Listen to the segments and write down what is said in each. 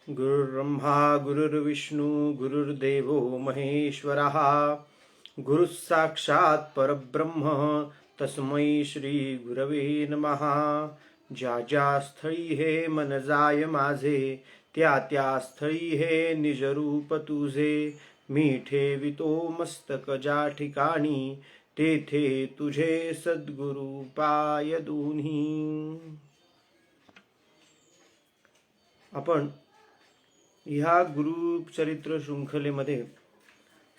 गुरुर्ब्रह्मा गुरुर्विष्णू गुरुर्देवो महेश्वरः गुरुः साक्षात् परब्रह्म तस्मै श्री गुरवे नमः. ज्या ज्या स्थळी हे मन जाय माझे, त्या त्या स्थळी हे निज रूप तुझे. मी ठेवितो मस्तक ज्या ठिकाणी, तेथे तुझे सद्गुरु पाय दोन्ही. आपण ह्या गुरुचरित्र शृंखलेमध्ये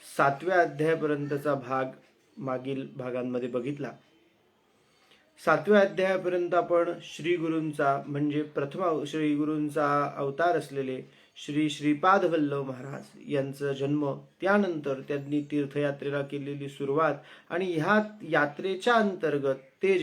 7व्या अध्यायापर्यंतचा भाग मागील भागांमध्ये बघितला. 7व्या अध्यायापर्यंत आपण श्री गुरूंचा म्हणजे प्रथम श्री गुरूंचा अवतार असलेले श्री श्रीपाद वल्लभ महाराज यांचा जन्म, त्यानंतर त्यांनी तीर्थयात्रेला केलेली सुरुवात आणि ह्या यात्रेच्या अंतर्गत ते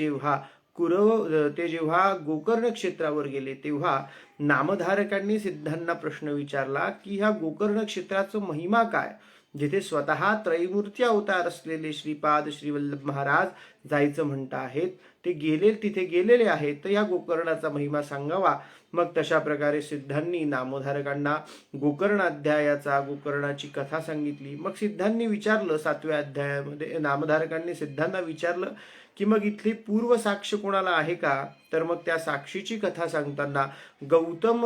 जेव्हा गोकर्ण क्षेत्रावर गेले तेव्हा नामधारकांनी सिद्धांना प्रश्न विचारला की ह्या गोकर्ण क्षेत्राचा महिमा काय, जिथे स्वतः त्रैमूर्ती अवतार असलेले श्रीपाद श्री वल्लभ महाराज जायचं म्हणत आहेत, तिथे गेलेले आहेत, तर या गोकर्णाचा महिमा सांगावा. मग तशा प्रकारे सिद्धांनी नामधारकांना गोकर्णाची कथा सांगितली. मग सिद्धांनी विचारलं, 7व्या अध्यायामध्ये नामधारकांनी सिद्धांना विचारलं की मग इथली पूर्व साक्ष कोणाला आहे का. तर मग त्या साक्षीची कथा सांगताना गौतम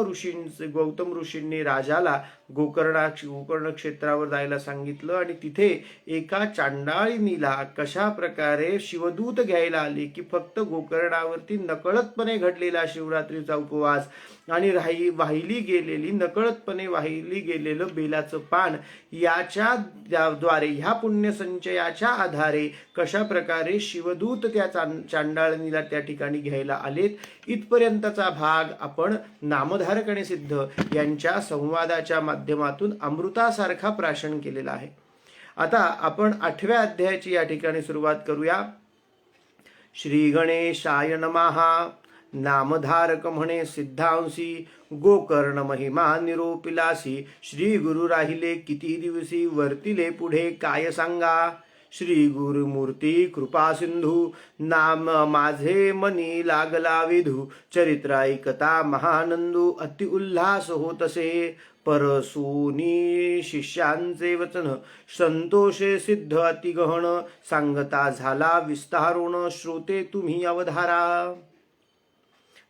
ऋषींनी राजाला गोकर्ण क्षेत्रावर जायला सांगितलं आणि तिथे एका चांडाळिनीला कशा प्रकारे शिवदूत घ्यायला आले की फक्त गोकर्णावरती नकळतपणे घडलेला शिवरात्रीचा उपवास आणि नकळतपणे वाहिली गेलेलं बेलाचं पान याच्या द्वारे ह्या पुण्यसंचयाच्या आधारे कशा प्रकारे शिवदूत त्या चांडाळिनीला त्या ठिकाणी घ्यायला आलेत, इथपर्यंतचा भाग आपण नामधारक आणि सिद्ध यांच्या संवादाच्या माध्यमातून अमृतासारखा प्राशन केलेला आहे. आता आपण 8व्या अध्यायाची या ठिकाणी सुरुवात करूया. श्री गणेशाय नमः. नामधारक म्हणे सिद्धांशी, गोकर्ण महिमा निरोपिलासी. श्री गुरु राहिले किती दिवसी, वर्तिले पुढे काय सांगा. श्री गुरुमूर्ती कृपा सिंधू, नाम माझे मनी लागला विधू. चरित्र ऐकता महानंदू, अति उल्हास होतसे. परसूनी शिष्यांचे वचन, संतोषे सिद्ध अति गहन. सांगता झाला विस्तारून, श्रोते तुम्ही अवधारा.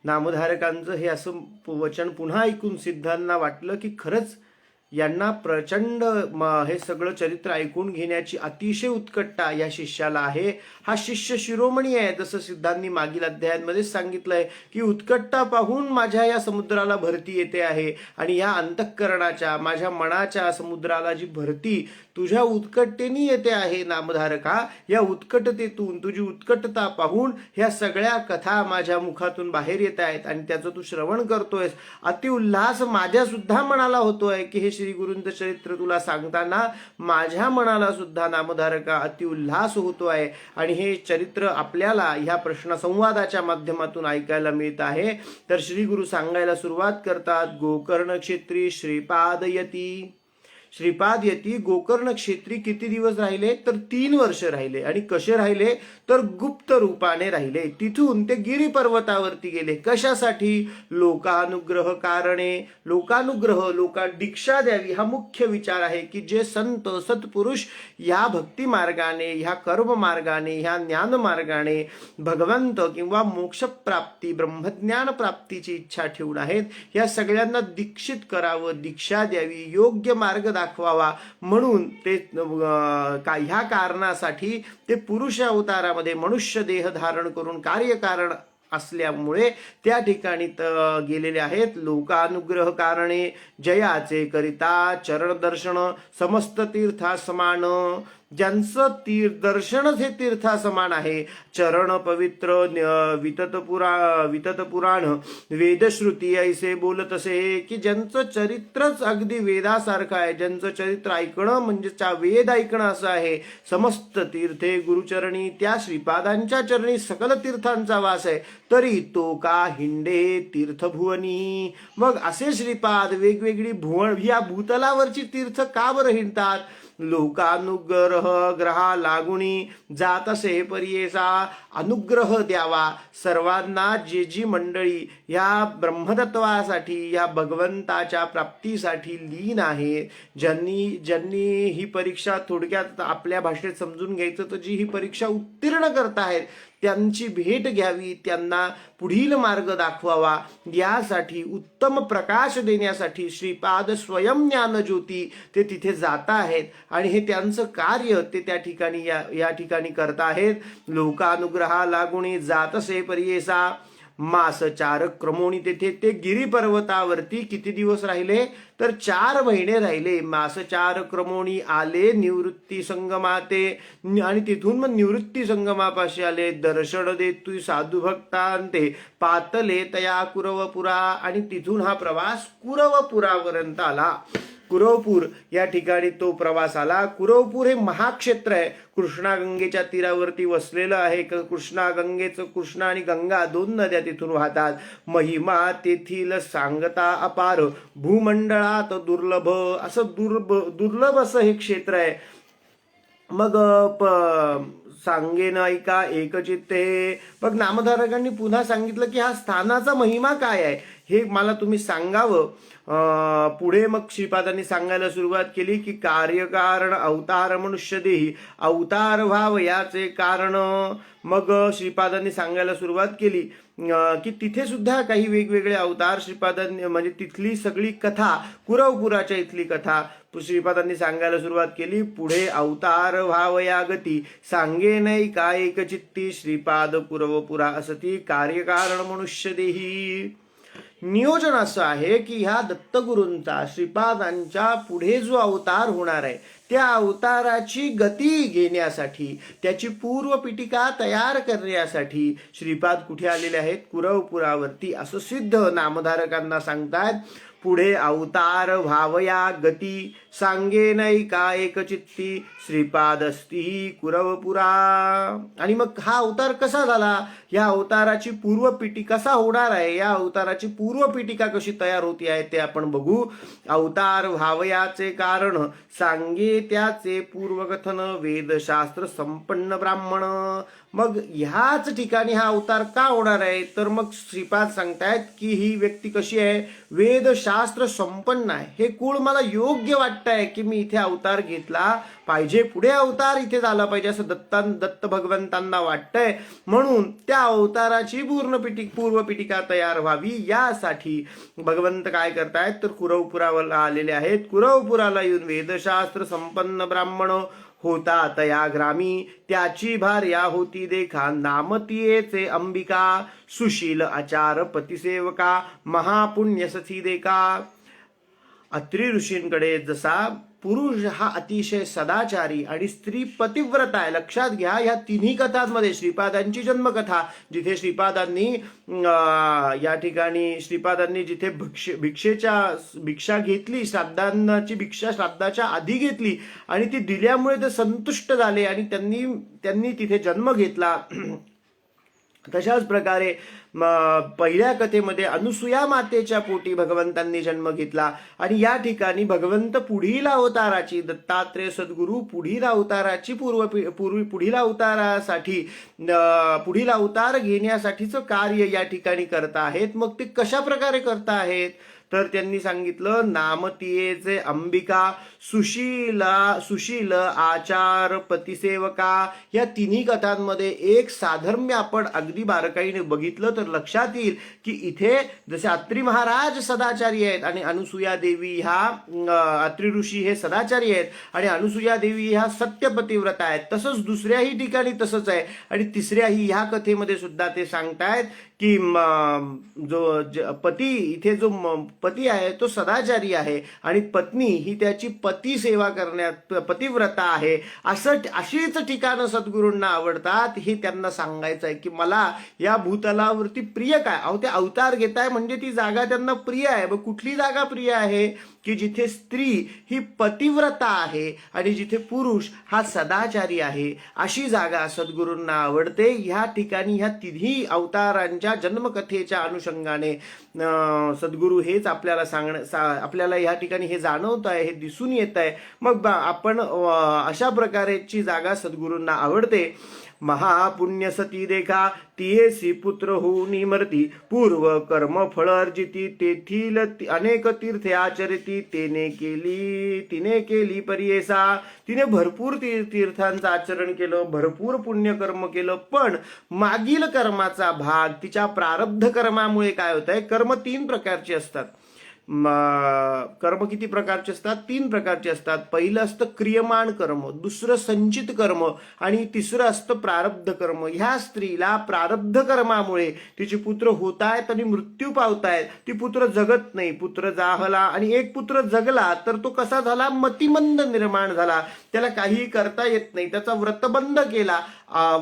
नामधारकांचं हे असं वचन पुन्हा ऐकून सिद्धांना वाटलं की खरंच यांना प्रचंड हे सगळं चरित्र ऐकून घेण्याची अतिशय उत्कटता या शिष्याला आहे. हा शिष्य शिरोमणी आहे, जसं सिद्धांनी मागील अध्यायांमध्ये सांगितलंय की उत्कटता पाहून माझ्या या समुद्राला भरती येते आहे आणि या अंतःकरणाच्या माझ्या मनाच्या समुद्राला जी भरती तुझ्या उत्कटतेने येते आहे नामधारका. या उत्कटतेतून तुझी उत्कटता पाहून ह्या सगळ्या कथा माझ्या मुखातून बाहेर येत आहेत आणि त्याचं तू श्रवण करतोयस. अति उल्हास माझ्या सुद्धा मनाला होतोय की हे श्री गुरूंचं चरित्र तुला सांगताना माझ्या मनाला सुद्धा नामधारका अति उल्हास होतोय. आणि हे चरित्र आपल्याला ह्या प्रश्न संवादाच्या माध्यमातून ऐकायला मिळत आहे. तर श्री गुरु सांगायला सुरुवात करतात. गोकर्ण क्षेत्री श्रीपाद यती. श्रीपाद यती गोकर्ण क्षेत्री किती दिवस राहिले, तर 3 वर्ष राहिले. आणि कसे राहिले, तर गुप्त रूपाने राहिले. तिथून ते गिरी पर्वतावरती गेले. कशासाठी, लोकानुग्रह कारणे. लोकांना दीक्षा द्यावी हा मुख्य विचार आहे की जे संत सत्पुरुष ह्या भक्ती मार्गाने, ह्या कर्म मार्गाने, ह्या ज्ञान मार्गाने भगवंत किंवा मोक्ष प्राप्ती ब्रह्मज्ञान प्राप्तीची इच्छा ठेवून आहेत, या सगळ्यांना दीक्षित करावं, दीक्षा द्यावी, योग्य मार्ग दाखवावा म्हणून ते ह्या कारणासाठी ते पुरुष अवतारामध्ये मनुष्य देह धारण करून कार्यकारण असल्यामुळे त्या ठिकाणी गेलेले आहेत. लोकानुग्रह कारणे जयाचे करिता चरण दर्शन, समस्त तीर्था समान. ज्यांचं दर्शनच हे तीर्था समान आहे. चरण पवित्र वितत पुराण वेदश्रुती ऐसे बोलत असे की ज्यांचं चरित्रच अगदी वेदासारखं आहे, ज्यांचं चरित्र ऐकणं म्हणजे वेद ऐकणं असं आहे. समस्त तीर्थे गुरुचरणी, त्या श्रीपादांच्या चरणी सकल तीर्थांचा वास आहे. तरी तो का हिंडे तीर्थभुवनी. मग असे श्रीपाद वेगवेगळी या भूतलावरची तीर्थ का बरं हिंडतात, लोकानुग्रह ग्रहा लागुनी जातसे परियेसा अनुग्रह द्यावा सर्वांना जी मंडळी ह्या ब्रह्मतत्वासाठी या भगवंताच्या प्राप्तीसाठी लीन आहे, ज्यांनी ही परीक्षा थोडक्यात आपल्या भाषेत समजून घ्यायचं तर जी ही परीक्षा उत्तीर्ण करत आहेत त्यांची भेट घ्यावी, त्यांना पुढील मार्ग दाखवावा, यासाठी उत्तम प्रकाश देण्यासाठी श्रीपाद स्वयं ज्ञानज्योती ते तिथे जात आहेत आणि हे त्यांचं कार्य ते त्या ठिकाणी या ठिकाणी करत आहेत. लोकानुग्रहा लागुणी जातसे परियेसा मास 4 क्रमोणी तेथे ते गिरी पर्वतावरती किती दिवस राहिले तर 4 महिने राहिले. मास 4 क्रमोणी आले निवृत्ती संगमाते आणि तिथून मग निवृत्ती संगमापाशी आले. दर्शन देतु साधू भक्तांते पातले तया कुरवपुरा आणि तिथून हा प्रवास कुरवपुरापर्यंत आला. कुरवपूर या ठिकाणी तो प्रवास आला. कुरवपूर हे महाक्षेत्र आहे, कृष्णा गंगेच्या तीरावरती वसलेलं आहे. कृष्णा आणि गंगा 2 नद्या तिथून वाहतात. महिमा तेथील सांगता अपार भूमंडळात दुर्लभ असं दुर्लभ असं हे क्षेत्र आहे. मग सांगेन ऐका एकचित्ते. मग नामधारकांनी पुन्हा सांगितलं की हा स्थानाचा महिमा काय आहे हे मला तुम्ही सांगावं. पुढे मग श्रीपादांनी सांगायला सुरुवात केली की कार्यकारण अवतार मनुष्य देही अवतार व्हाव याचे कारण. मग श्रीपादांनी सांगायला सुरुवात केली की तिथे सुद्धा काही वेगवेगळे अवतार श्रीपादांनी म्हणजे तिथली सगळी कथा कुरवपुराच्या इथली कथा श्रीपादांनी सांगायला सुरुवात केली. पुढे अवतार व्हावया गती सांगे नाही काय एकचित्ती श्रीपाद कुरवपुरा असती कार्यकारण मनुष्य देही. नियोजन असं आहे की ह्या दत्तगुरूंचा श्रीपादांच्या पुढे जो अवतार होणार आहे त्या अवताराची गती घेण्यासाठी त्याची पूर्वपीठिका तयार करण्यासाठी श्रीपाद कुठे आलेले आहेत कुरवपुरावरती असं सिद्ध नामधारकांना सांगतात. पुढे अवतार व्हावया गती सांगे नाही का एकचित्ती श्रीपाद असती कुरवपुरा. आणि मग हा अवतार कसा झाला, या अवताराची पूर्वपीठिका कसा होणार आहे, या अवताराची पूर्वपीठिका कशी तयार होती आहे ते आपण बघू. अवतार व्हावयाचे कारण सांगे त्याचे पूर्वकथन वेदशास्त्र संपन्न ब्राह्मण. मग ह्याच ठिकाणी हा अवतार का होणार आहे तर मग श्रीपाद सांगतायत की ही व्यक्ती कशी आहे वेदशास्त्र संपन्न आहे. हे कुळ मला योग्य वाटतंय की मी इथे अवतार घेतला पाहिजे, पुढे अवतार इथे झाला पाहिजे असं दत्त भगवंतांना वाटतंय. म्हणून त्या अवताराची पूर्वपीठिका तयार व्हावी यासाठी भगवंत काय करतायत तर कुरवपुराला आलेले आहेत. कुरवपुराला येऊन वेदशास्त्र संपन्न ब्राह्मण होता तया ग्रामी त्याची भार्या होती देखा नामतीयेचे अंबिका सुशील आचार पतिसेवका महापुण्यसथी देखा. अत्री ऋषींकडे जसा पुरुष हा अतिशय सदाचारी आणि स्त्री पतिव्रता आहे. लक्षात घ्या या तिन्ही कथांमध्ये श्रीपादांची जन्मकथा जिथे श्रीपादांनी या ठिकाणी श्रीपादांनी जिथे भिक्षा घेतली श्राद्धांची भिक्षा श्राद्धाच्या आधी घेतली आणि ती दिल्यामुळे ते संतुष्ट झाले आणि त्यांनी तिथे जन्म घेतला. तशाच प्रकारे पहिल्या कथेमध्ये अनुसूया मातेच्या पोटी भगवंतांनी जन्म घेतला आणि या ठिकाणी भगवंत पुढील अवताराची दत्तात्रेय सद्गुरू पुढील अवताराची पुढील अवतारासाठी पुढील अवतार घेण्यासाठीचं कार्य या ठिकाणी करत आहेत. मग ते कशा प्रकारे करत आहेत तर त्यांनी सांगितलं नामतीयेचे अंबिका सुशील आचार पतिसेवका. या तिन्ही कथांमध्ये एक साधर्म्य आपण अगदी बारकाईने बघितलं तर लक्षात येईल की इथे जसे अत्री महाराज सदाचारी आहेत आणि अनुसूया देवी ह्या अत्री ऋषी हे सदाचारी आहेत आणि अनुसूया देवी ह्या सत्यपतिव्रता आहेत, तसंच दुसऱ्याही ठिकाणी तसंच आहे आणि तिसऱ्याही ह्या कथेमध्ये सुद्धा ते सांगतायत की जो पती इथे जो पती आहे तो सदाचारी आहे आणि पत्नी ही त्याची पती सेवा करण्यात पतिव्रता आहे. अशीच ठिकाणं सद्गुरूंना आवडतात हे त्यांना सांगायचं आहे की मला या भूतलावरती प्रिय काय. अहो ते अवतार घेताय म्हणजे ती जागा त्यांना प्रिय आहे. मग कुठली जागा प्रिय आहे की जिथे स्त्री ही पतिव्रता आहे आणि जिथे पुरुष हा सदाचारी आहे अशी जागा सद्गुरूंना आवडते. ह्या ठिकाणी ह्या तिन्ही अवतारांच्या जन्मकथेच्या अनुषंगाने सद्गुरू हेच आपल्याला आपल्याला या ठिकाणी हे जाणवत आहे, हे दिसून येत आहे. मग आपण अशा प्रकारची जागा सद्गुरूंना आवडते. महापुण्य सती देखा तियेसी पुत्र होऊनी मरती, पूर्व कर्म फळ अर्जिती, तेथील अनेक तीर्थे आचरिती, तिने केली परियेसा. तिने भरपूर तीर्थांचं आचरण केलं, भरपूर पुण्यकर्म केलं, पण मागील कर्माचा भाग तिच्या प्रारब्ध कर्मामुळे काय होत आहे. कर्म 3 प्रकारचे असतात. कर्म किती प्रकारचे असतात? 3 प्रकारचे असतात. पहिलं असतं क्रियमाण कर्म, दुसरं संचित कर्म आणि तिसरं असतं प्रारब्ध कर्म. ह्या स्त्रीला प्रारब्ध कर्मामुळे तिचे पुत्र होत आहेत आणि मृत्यू पावतायत. ती पुत्र जगत नाही. पुत्र जाहला आणि एक पुत्र जगला तर तो कसा झाला? मतिमंद निर्माण झाला. त्याला काहीही करता येत नाही. त्याचा व्रतबंध केला.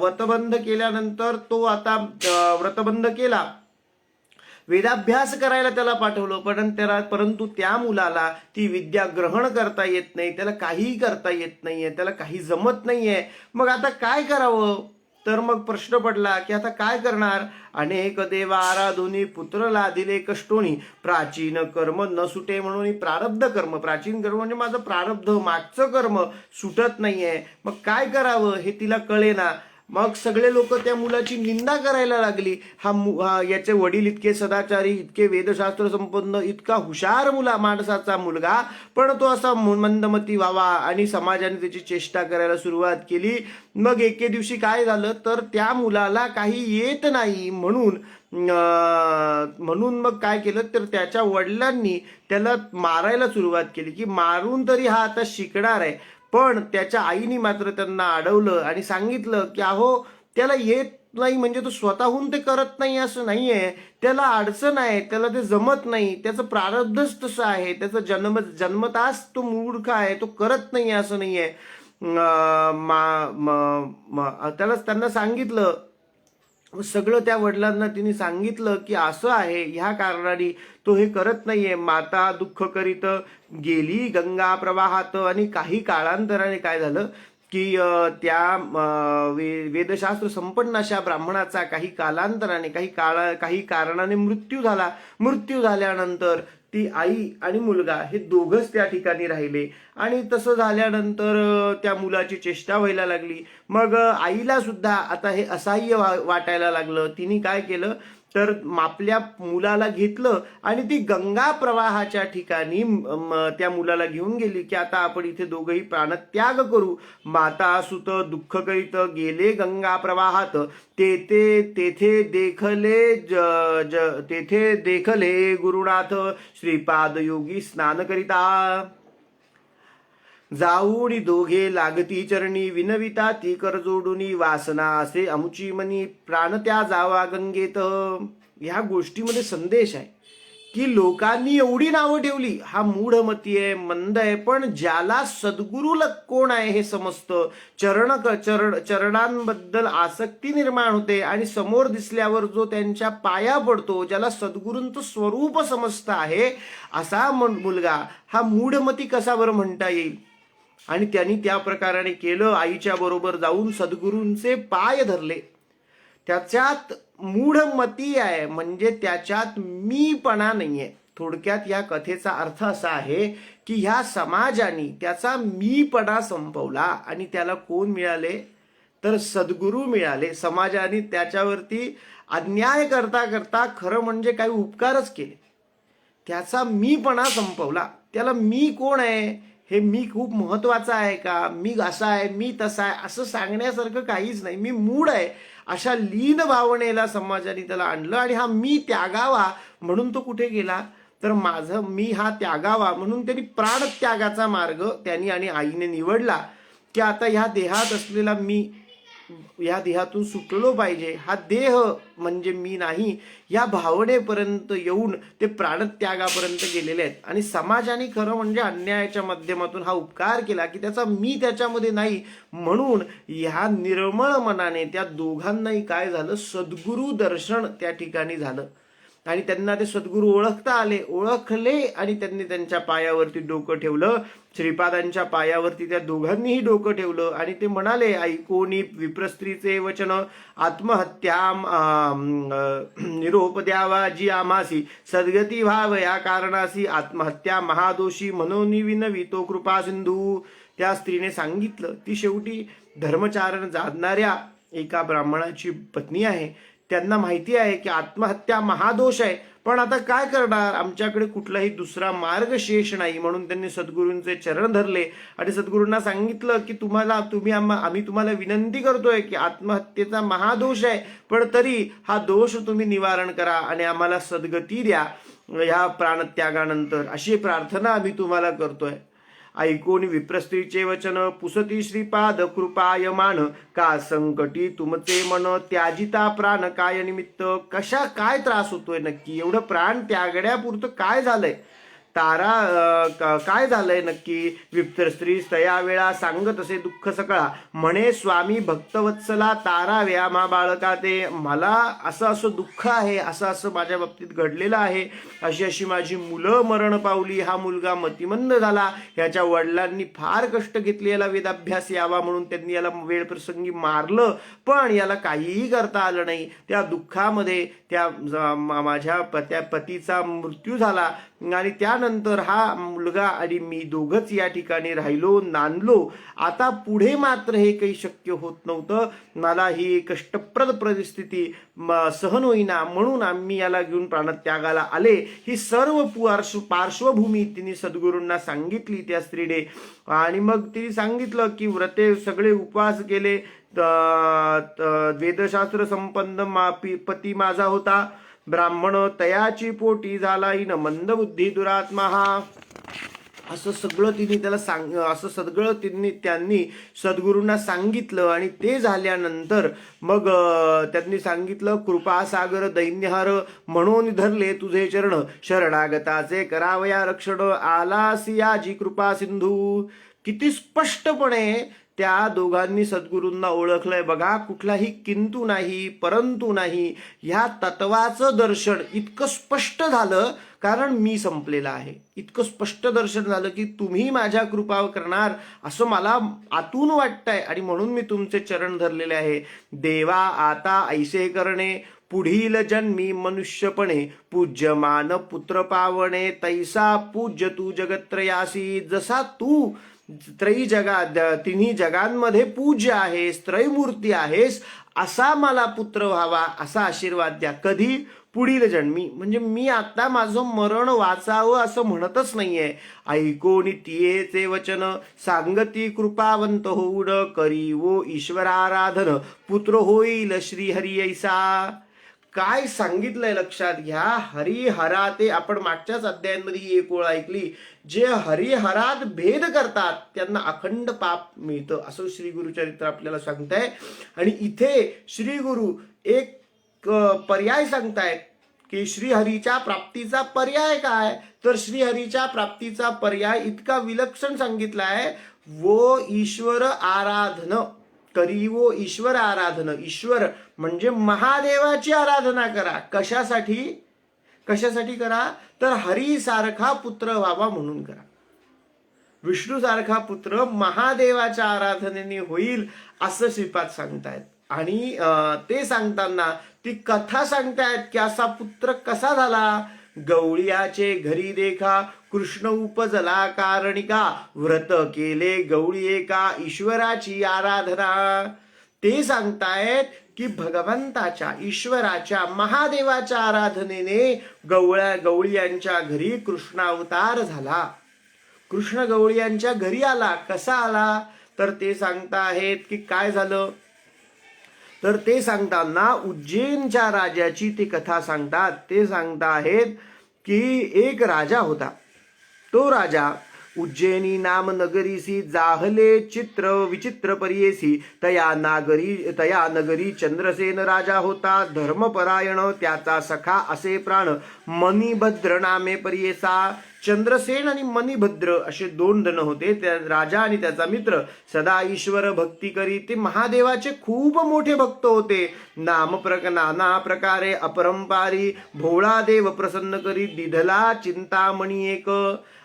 व्रतबंध केल्यानंतर तो आता व्रतबंध केला, वेदाभ्यास करायला त्याला पाठवलं, परंतु त्या मुलाला ती विद्या ग्रहण करता येत नाही. त्याला काहीही करता येत नाहीये, त्याला काही जमत नाहीये. मग आता काय करावं? तर मग प्रश्न पडला की आता काय करणार. अनेक देवा आराधुनी पुत्र लादिले कष्टोनी, प्राचीन कर्म न सुटे म्हणून. प्रारब्ध कर्म, प्राचीन कर्म म्हणजे माझं प्रारब्ध, मागचं कर्म सुटत नाहीये. मग काय करावं हे तिला कळेना. मग सगळे लोक त्या मुलाची निंदा करायला लागली. याचे वडील इतके सदाचारी, इतके वेदशास्त्र संपन्न, इतका हुशार माणसाचा मुलगा, पण तो असा मंदमती व्हावा. आणि समाजाने त्याची चेष्टा करायला सुरुवात केली. मग एके दिवशी काय झालं तर त्या मुलाला काही येत नाही म्हणून मग काय केलं तर त्याच्या वडिलांनी त्याला मारायला सुरुवात केली, की मारून तरी हा आता शिकणार आहे. पण त्याच्या आईने मात्र त्यांना अडवलं आणि सांगितलं की अहो त्याला येत नाही म्हणजे तो स्वतःहून ते करत नाही असं नाहीये, त्याला अडचण आहे, त्याला ते जमत नाही, त्याचं प्रारब्धच तसं आहे, त्याचं जन्मताच तो मूर्ख आहे, तो करत नाही असं नाहीये. त्यांना सांगितलं सगळं. त्या वडिलांना तिने सांगितलं की असं आहे, ह्या कारणाने तो हे करत नाहीये. माता दुःख करीत गेली गंगा प्रवाहात. आणि काही काळांतराने काय झालं की त्या वेदशास्त्र संपन्न अशा ब्राह्मणाचा काही कालांतराने काही कारणाने मृत्यू झाला. मृत्यू झाल्यानंतर ती आई आणि मुलगा हे दोघंच त्या ठिकाणी राहिले. आणि तसं झाल्यानंतर त्या मुलाची चेष्टा व्हायला लागली. मग आईला सुद्धा आता हे असह्य वाटायला लागलं. तिने काय केलं तर आपल्या मुलाला घेतलं आणि ती गंगा प्रवाहाच्या ठिकाणी त्या मुलाला घेऊन गेली की आता आपण इथे दोघंही प्राणत्याग करू. माता सुत दुःख करीत गेले गंगा प्रवाहात, तेथे देखले गुरुनाथ, श्रीपाद योगी स्नान करिता. जाऊनी दोघे लागती चरणी, विनविता ती कर जोडुनी, वासना असे अमुची मनी, प्राण त्या जावा गंगेत. ह्या गोष्टीमध्ये संदेश आहे की लोकांनी एवढी नावं ठेवली, हा मूढमती आहे, मंद आहे, पण ज्याला सद्गुरू कोण आहे हे समजतं, चरणांबद्दल आसक्ती निर्माण होते आणि समोर दिसल्यावर जो त्यांच्या पाया पडतो, ज्याला सद्गुरूंचं स्वरूप समजतं आहे, असा मुलगा हा मूढमती कसा बरं म्हणता येईल. आणि त्यांनी त्या प्रकाराने केलं. आईच्या बरोबर जाऊन सद्गुरूंचे पाय धरले. त्याच्यात मूढमती आहे म्हणजे त्याच्यात मीपणा नाहीये. थोडक्यात या कथेचा अर्थ असा आहे की ह्या समाजाने त्याचा मीपणा संपवला आणि त्याला कोण मिळाले तर सद्गुरू मिळाले. समाजाने त्याच्यावरती अन्याय करता करता खरं म्हणजे काही उपकारच केले. त्याचा मीपणा संपवला. त्याला मी कोण आहे, हे मी खूप महत्वाचा आहे का, मी असा आहे, मी तसा आहे असं सांगण्यासारखं काहीच नाही. मी मूढ आहे अशा लीन भावनेला समाजाने त्याला आणलं आणि हा मी त्यागावा म्हणून तो कुठे गेला तर माझं मी हा त्यागावा म्हणून त्यांनी प्राणत्यागाचा मार्ग त्यांनी आणि आईने निवडला की आता ह्या देहात असलेला मी या देहातून सुटलो पाहिजे. हा देह म्हणजे मी नाही या भावनेपर्यंत येऊन ते प्राणत्यागापर्यंत गेलेले आहेत. आणि समाजाने खरं म्हणजे अन्यायाच्या माध्यमातून हा उपकार केला की त्याचा मी त्याच्यामध्ये नाही. म्हणून ह्या निर्मळ मनाने त्या दोघांनाही काय झालं, सद्गुरू दर्शन त्या ठिकाणी झालं. आणि त्यांना ते सद्गुरू ओळखता आले, ओळखले आणि त्यांनी त्यांच्या पायावरती डोकं ठेवलं. श्रीपादांच्या पायावरती त्या दोघांनीही डोकं ठेवलं आणि ते म्हणाले, ऐकोनी विप्रस्त्रीचे वचन आत्महत्या निरोप द्यावा जी आमासी सद्गती व्हाव या कारणासी आत्महत्या महादोषी म्हणून विनवितो कृपा सिंधू. त्या स्त्रीने सांगितलं. ती शेवटी धर्मचारण जाणणाऱ्या एका ब्राह्मणाची पत्नी आहे. त्यांना माहिती आहे की आत्महत्या महादोष आहे, पण आता काय करणार, आमच्याकडे कुठलाही दुसरा मार्ग शेष नाही. म्हणून त्यांनी सद्गुरूंचे चरण धरले आणि सद्गुरूंना सांगितलं की आम्ही तुम्हाला विनंती करतोय की आत्महत्येचा महादोष आहे, पण तरी हा दोष तुम्ही निवारण करा आणि आम्हाला सद्गती द्या ह्या प्राणत्यागानंतर, अशी प्रार्थना आम्ही तुम्हाला करतोय. ऐकून विप्रस्त्रीचे वचन पुसती श्रीपाद कृपायमान का संकटी तुमचे मन त्याजिता प्राण काय निमित्त. काय त्रास होतोय नक्की, एवढं प्राण त्यागण्यापुरतं काय झालंय, काय झालंय नक्की. विप्र तया वेळा सांगत असे दुःख सकळा म्हणे स्वामी भक्तवत्सला तारावे आम्हा बाळका ते. मला असं दुःख आहे, असं माझ्या बाबतीत घडलेलं आहे, अशी माझी मुलं मरण पावली, हा मुलगा मतिमंद झाला, ह्याच्या वडिलांनी फार कष्ट घेतले याला वेदाभ्यास यावा म्हणून त्यांनी याला वेळ प्रसंगी मारलं, पण याला काहीही करता आलं नाही. त्या दुःखामध्ये माझ्या पतीचा मृत्यू झाला आणि त्यानंतर हा मुलगा आणि मी दोघंच या ठिकाणी राहिलो, नांदलो. आता पुढे मात्र हे काही शक्य होत नव्हतं. मला ही कष्टप्रद परिस्थिती सहन होईना, म्हणून आम्ही याला घेऊन प्राणत्यागाला आले. ही सर्व पार्श्वभूमी तिने सद्गुरूंना सांगितली त्या स्त्रीने. आणि मग तिने सांगितलं की व्रते सगळे उपवास केले, वेदशास्त्र संपन्न पती माझा होता, ब्राह्मण तयाची पोटी झाला इन मंदबुद्धी दुरात्मा हा. असं सगळं त्यांनी सद्गुरूंना सांगितलं. आणि ते झाल्यानंतर मग त्यांनी सांगितलं, कृपासागर दैन्यहार म्हणून धरले तुझे चरण, शरणागताचे करावया रक्षण आलासी याजी कृपा सिंधू. किती स्पष्टपणे त्या दोघांनी सद्गुरूंना ओळखलंय बघा. कुठलाही किंतु नाही परंतु नाही, ह्या तत्वाचं दर्शन इतकं स्पष्ट झालं कारण मी संपलेला आहे. इतकं स्पष्ट दर्शन झालं की तुम्ही माझ्या कृपा करणार असं मला आतून वाटतंय आणि म्हणून मी तुमचे चरण धरलेले आहे. देवा आता ऐसे करणे पुढील जन्मी मनुष्यपणे पूज्यमान पुत्र पावणे तैसा पूज्य तू जगत्रयासी. जसा तू तिन्ही जगांमध्ये पूज्य आहेस, त्रयमूर्ती आहेस, असा मला पुत्र व्हावा असा आशीर्वाद द्या. कधी, पुढील जन्मी. म्हणजे मी आता माझं मरण वाचावं असं म्हणतच नाहीये. ऐकोनी तियेचे वचन सांगती कृपावंत होऊन करी वो ईश्वराराधन पुत्र होईल श्रीहरी ऐसा. काय सांगितलंय लक्षात घ्या. हरिहराते, आपण मागच्याच अध्यायांमध्ये ही एक ओळ ऐकली, जे हरिहरात भेद करतात त्यांना अखंड पाप मिळतं असं श्री गुरुचरित्र आपल्याला सांगताय. आणि इथे श्री गुरु एक पर्याय सांगतायत की श्रीहरीच्या प्राप्तीचा पर्याय काय, तर श्रीहरीच्या प्राप्तीचा पर्याय इतका विलक्षण सांगितलाय, वो ईश्वर आराधन करी वो ईश्वर आराधन. ईश्वर म्हणजे महादेवाची आराधना करा. कशासाठी करा, तर हरी सारखा पुत्र व्हावा म्हणून करा. विष्णू सारखा पुत्र महादेवाच्या आराधनेने होईल असं श्रीपाद सांगतायत. आणि ते सांगताना ती कथा सांगतायत की असा पुत्र कसा झाला. गवळीयाचे घरी देखा कृष्ण उपजला कारणिका, व्रत केले गवळी एका ईश्वराची आराधना. ते सांगतायत की भगवंताच्या, ईश्वराच्या, महादेवाच्या आराधनेने गवळीयांच्या घरी कृष्ण अवतार झाला. कृष्ण गवळीयांच्या घरी आला. कसा आला, तर ते सांगताहेत की काय झालं, तर ते सांगताना उज्जैनच्या राजाची ती कथा सांगतात. ते सांगताहेत की एक राजा होता. तो राजा उज्जैनी नाम नगरीसी जाहले चित्र विचित्र परियेसी. तया नगरी चंद्रसेन राजा होता, धर्मपरायण त्याचा सखा असे प्राण मणिभद्र नामे परियेसा. चंद्रसेन आणि मणिभद्र असे 2 जण होते. त्या राजा आणि त्याचा मित्र सदा ईश्वर भक्ती करी. ते महादेवाचे खूप मोठे भक्त होते. नाना प्रकारे अपरंपारी भोळा देव प्रसन्न करी दिधला चिंतामणी एक.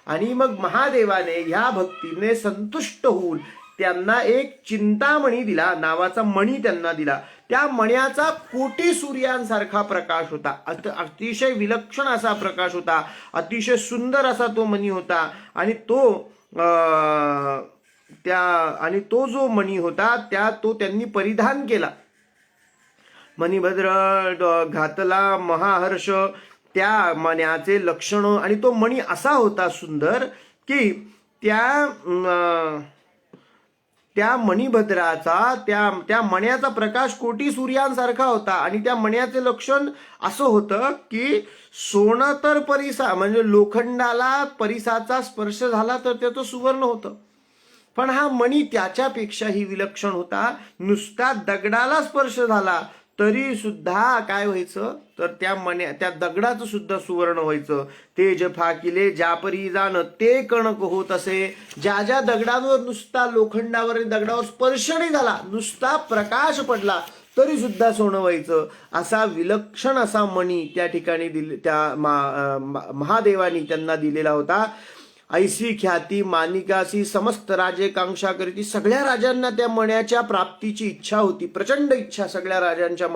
आणि मग महादेवाने ह्या भक्तीने संतुष्ट होऊन त्यांना एक चिंतामणी दिला, नावाचा मणी त्यांना दिला. त्या मण्याचा कोटी सूर्यांसारखा प्रकाश होता. अतिशय विलक्षण असा प्रकाश होता, अतिशय सुंदर असा तो मणी होता. आणि तो जो मणी होता तो त्यांनी परिधान केला. मणिभद्र घातला महाहर्ष त्या मण्याचे लक्षण. आणि तो मणी असा होता सुंदर की त्या मणिभद्राचा त्या मण्याचा प्रकाश कोटी सूर्यांसारखा होता. आणि त्या मण्याचे लक्षण असं होतं की सोनं तर म्हणजे लोखंडाला परिसाचा स्पर्श झाला तर त्याचं सुवर्ण होतं, पण हा मणी त्याच्यापेक्षाही विलक्षण होता. नुसता दगडाला स्पर्श झाला तरी सुद्धा काय व्हायचं तर त्या दगडाचं सुद्धा सुवर्ण व्हायचं. तेज फाकिले ज्यापरी जाण ते कणक होत असे. ज्या ज्या दगडांवर नुसता लोखंडावर दगडावर स्पर्श नाही झाला, नुसता प्रकाश पडला तरी सुद्धा सोनं व्हायचं. असा विलक्षण असा मणी त्या ठिकाणी त्या महादेवानी त्यांना दिलेला होता. ऐसी ख्याती मानिकासी समस्त राजे कांक्षा करीती. सगळ्या राजांना त्या मण्याच्या प्राप्तीची इच्छा होती, प्रचंड इच्छा सगळ्या राजांच्या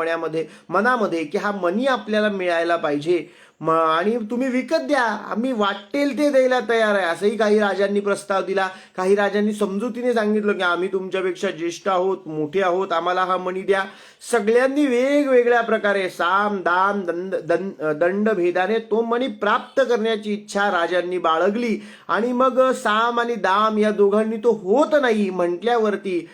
मनामध्ये की हा मणी आपल्याला मिळायला पाहिजे आणि तुम्ही विकत द्या, आम्ही वाटेल ते द्यायला तयार आहे. असंही काही राजांनी प्रस्ताव दिला. काही राजांनी समजुतीने सांगितलं की आम्ही तुमच्यापेक्षा ज्येष्ठ आहोत, मोठे आहोत, आम्हाला हा मणी द्या. सगळ्यांनी वेगवेगळ्या प्रकारे साम दाम दंड भेदाने तो मणी प्राप्त करण्याची इच्छा राजांनी बाळगली. आणि मग साम आणि दाम या दोघांनी तो होत नाही म्हटल्यावरती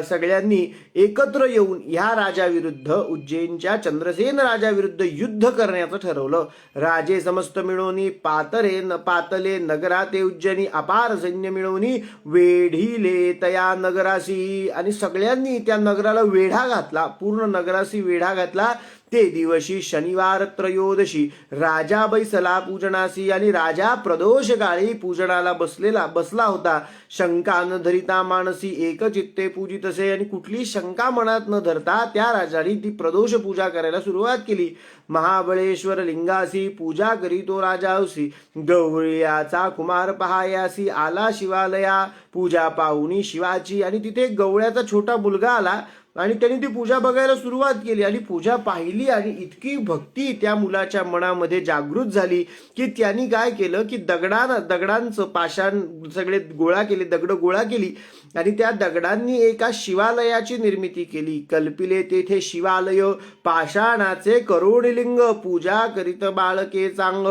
सगळ्यांनी एकत्र येऊन ह्या राजाविरुद्ध, उज्जैनच्या चंद्रसेन राजाविरुद्ध युद्ध करण्याचं ठरवलं. राजे समस्त मिळवणी पातले नगराते उज्जैनी अपार सैन्य मिळवणी वेढीले तया नगरासी. आणि सगळ्यांनी त्या नगराला वेढा घातला, पूर्ण नगरासी वेढा घातला. ते दिवशी शनिवार त्रयोदशी राजा बैसला पूजनासी. आणि राजा प्रदोष काळी पूजनाला बसला होता. शंका न धरिता मानसी एक चित्ते पूजित असे. आणि कुठली शंका मनात न धरता त्या राजाने ती प्रदोष पूजा करायला सुरुवात केली. महाबळेश्वर लिंगासी पूजा करी तो राजासी. गवळ्याचा कुमार पहायासी आला शिवालया. पूजा पाहुणी शिवाची. आणि तिथे गवळ्याचा छोटा मुलगा आला आणि त्यांनी ती पूजा बघायला सुरुवात केली आणि पूजा पाहिली. आणि इतकी भक्ती त्या मुलाच्या मनामध्ये जागृत झाली की त्यांनी काय केलं की दगडांचं पाषाण सगळे दगड गोळा केली आणि त्या दगडांनी एका शिवालयाची निर्मिती केली. कल्पिले तेथे शिवालय पाषाणाचे करोडलिंग पूजा करीत बाळके चांग.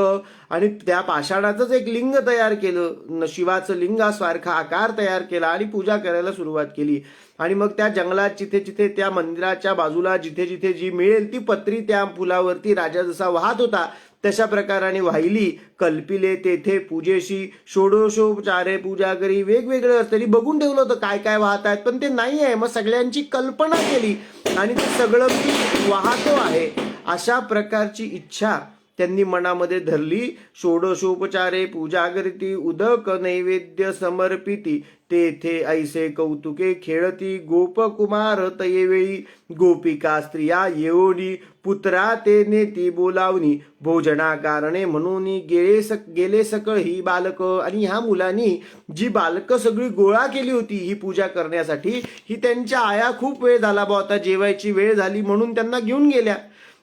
आणि त्या पाषाणाचंच एक लिंग तयार केलं, शिवाचं लिंगासारखा आकार तयार केला आणि पूजा करायला सुरुवात केली. आणि मग त्या जंगलात जिथे त्या मंदिराच्या बाजूला जिथे जी मिळेल ती पत्री त्या पुलावरती राजा जसा वाहत होता तशा प्रकाराने वाहिली. कल्पिले तेथे पूजेशी षोडशोपचारे पूजा करी. वेगवेगळं त्यांनी बघून ठेवलं होतं काय काय वाहत आहेत, पण ते नाही आहे. मग सगळ्यांची कल्पना केली आणि ते सगळं मी वाहतो आहे अशा प्रकारची इच्छा त्यांनी मनामध्ये धरली. षोडशोपचारे पूजा करीती उदक नैवेद्य समर्पिती. तेथे ऐसे कौतुके खेळती गोपकुमार तयेवेळी. गोपिका स्त्रिया येऊनी पुत्रा ते नेती बोलावनी. भोजना कारणे म्हणून गेले सकळ ही बालक. आणि ह्या मुलांनी जी बालकं सगळी गोळा केली होती ही पूजा करण्यासाठी, ही त्यांच्या आया खूप वेळ झाला बा, आता जेवायची वेळ झाली म्हणून त्यांना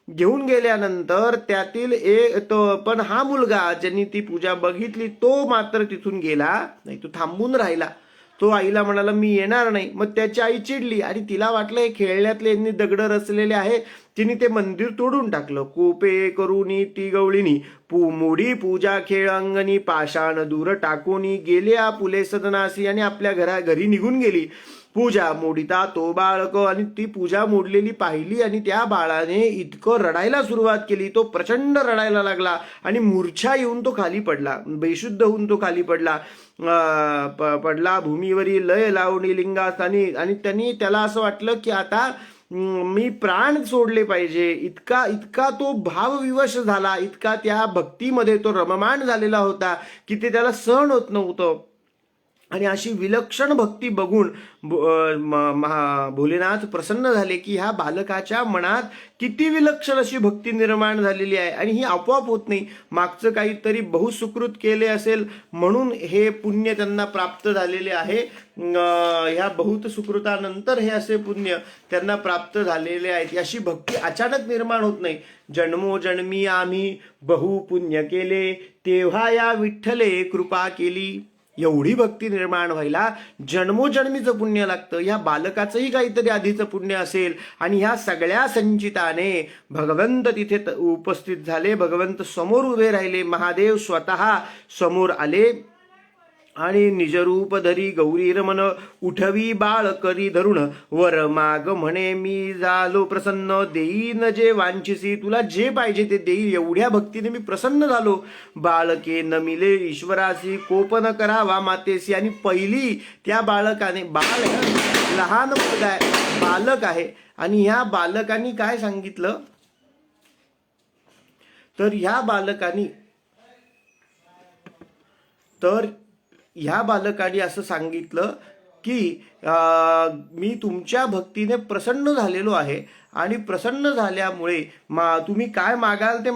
घेऊन गेल्यानंतर त्यातील पण हा मुलगा ज्यांनी ती पूजा बघितली तो मात्र तिथून गेला नाही, तो थांबून राहिला. तो आईला म्हणाला मी येणार नाही. मग त्याची आई चिडली आणि तिला वाटलं हे खेळण्यातले यांनी दगड रचलेले आहे, तिने ते मंदिर तोडून टाकलं. कोपे करूनी ती गवळीनी मोडी पूजा खेळ अंगणी. पाषाण दूर टाकूनी गेले आपुले सदनासी. आणि आपल्या घरी निघून गेली. पूजा मोडिता तो बाळक. आणि ती पूजा मोडलेली पाहिली आणि त्या बाळाने इतकं रडायला सुरुवात केली, तो प्रचंड रडायला लागला आणि मूर्छा येऊन तो खाली पडला, बेशुद्ध होऊन तो खाली पडला. भूमीवरी लय लावणी लिंगास्थानी. आणि त्याला असं वाटलं की आता मी प्राण सोडले पाहिजे, इतका इतका तो भावविवश झाला, इतका त्या भक्तीमध्ये तो रममाण झालेला होता की ते त्याला सहन होत नव्हतं. आणि अशी विलक्षण भक्ती बघून भोलेनाथ प्रसन्न झाले की ह्या बालकाच्या मनात किती विलक्षण अशी भक्ती निर्माण झालेली आहे. आणि ही आपोआप होत नाही, मागचं काहीतरी बहुसुकृत केले असेल म्हणून हे पुण्य त्यांना प्राप्त झालेले आहे. ह्या बहुत सुकृतानंतर हे असे पुण्य त्यांना प्राप्त झालेले आहेत. अशी भक्ती अचानक निर्माण होत नाही. जन्मोजन्मी आम्ही बहु पुण्य केले, तेव्हा या विठ्ठले कृपा केली. एवढी भक्ती निर्माण व्हायला जन्मोजन्मीचं पुण्य लागतं. ह्या बालकाचंही काहीतरी आधीचं पुण्य असेल आणि ह्या सगळ्या संचिताने भगवंत तिथे उपस्थित झाले. भगवंत समोर उभे राहिले. महादेव स्वतः समोर आले आणि निजरूप धरी गौरी रमन उठवी बाळ करी धरुण वर माग म्हणे मी झालो प्रसन्न, देईन जे वांछिसी, तुला जे पाहिजे ते देईल. एवढ्या भक्तीने मी प्रसन्न झालो. बाळके नमिले ईश्वरासी, कोपन करावा मातेसी. आणि पहिली त्या बाळकाने, बाळ लहान मुलगा आहे, बालक आहे, आणि ह्या बालकाने काय सांगितलं तर ह्या बालकाने असं सांगितलं की मी तुमच्या भक्तीने प्रसन्न झालेलो आहे आणि प्रसन्न झाल्यामुळे तुम्ही काय मागाल ते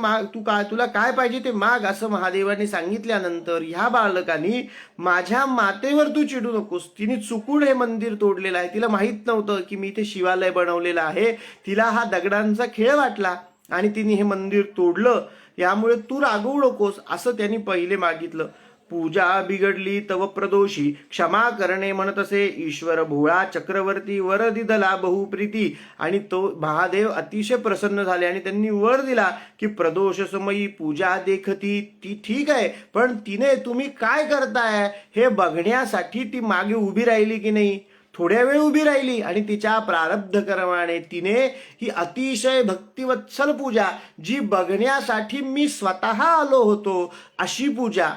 तुला काय पाहिजे ते माग, असं महादेवाने सांगितल्यानंतर ह्या बालकाने माझ्या मातेवर तू चिडू नकोस, तिने चुकून हे मंदिर तोडलेलं आहे, तिला माहित नव्हतं की मी इथे शिवालय बनवलेलं आहे, तिला हा दगडांचा खेळ वाटला आणि तिने हे मंदिर तोडलं, यामुळे तू रागवू नकोस, असं त्यांनी पहिले मागितलं. पूजा बिघडली तव प्रदोषी, क्षमा करणे म्हणत असे ईश्वर भोळा चक्रवर्ती, वर दिदला बहुप्रीती. आणि तो महादेव अतिशय प्रसन्न झाले आणि त्यांनी वर दिला की प्रदोष समयी पूजा देखती. ती ठीक आहे, पण तिने तुम्ही काय करताय हे बघण्यासाठी ती मागे उभी राहिली की नाही, थोड्या वेळ उभी राहिली आणि तिच्या प्रारब्ध कर्माने तिने ही अतिशय भक्तिवत्सल पूजा, जी बघण्यासाठी मी स्वतः आलो होतो अशी पूजा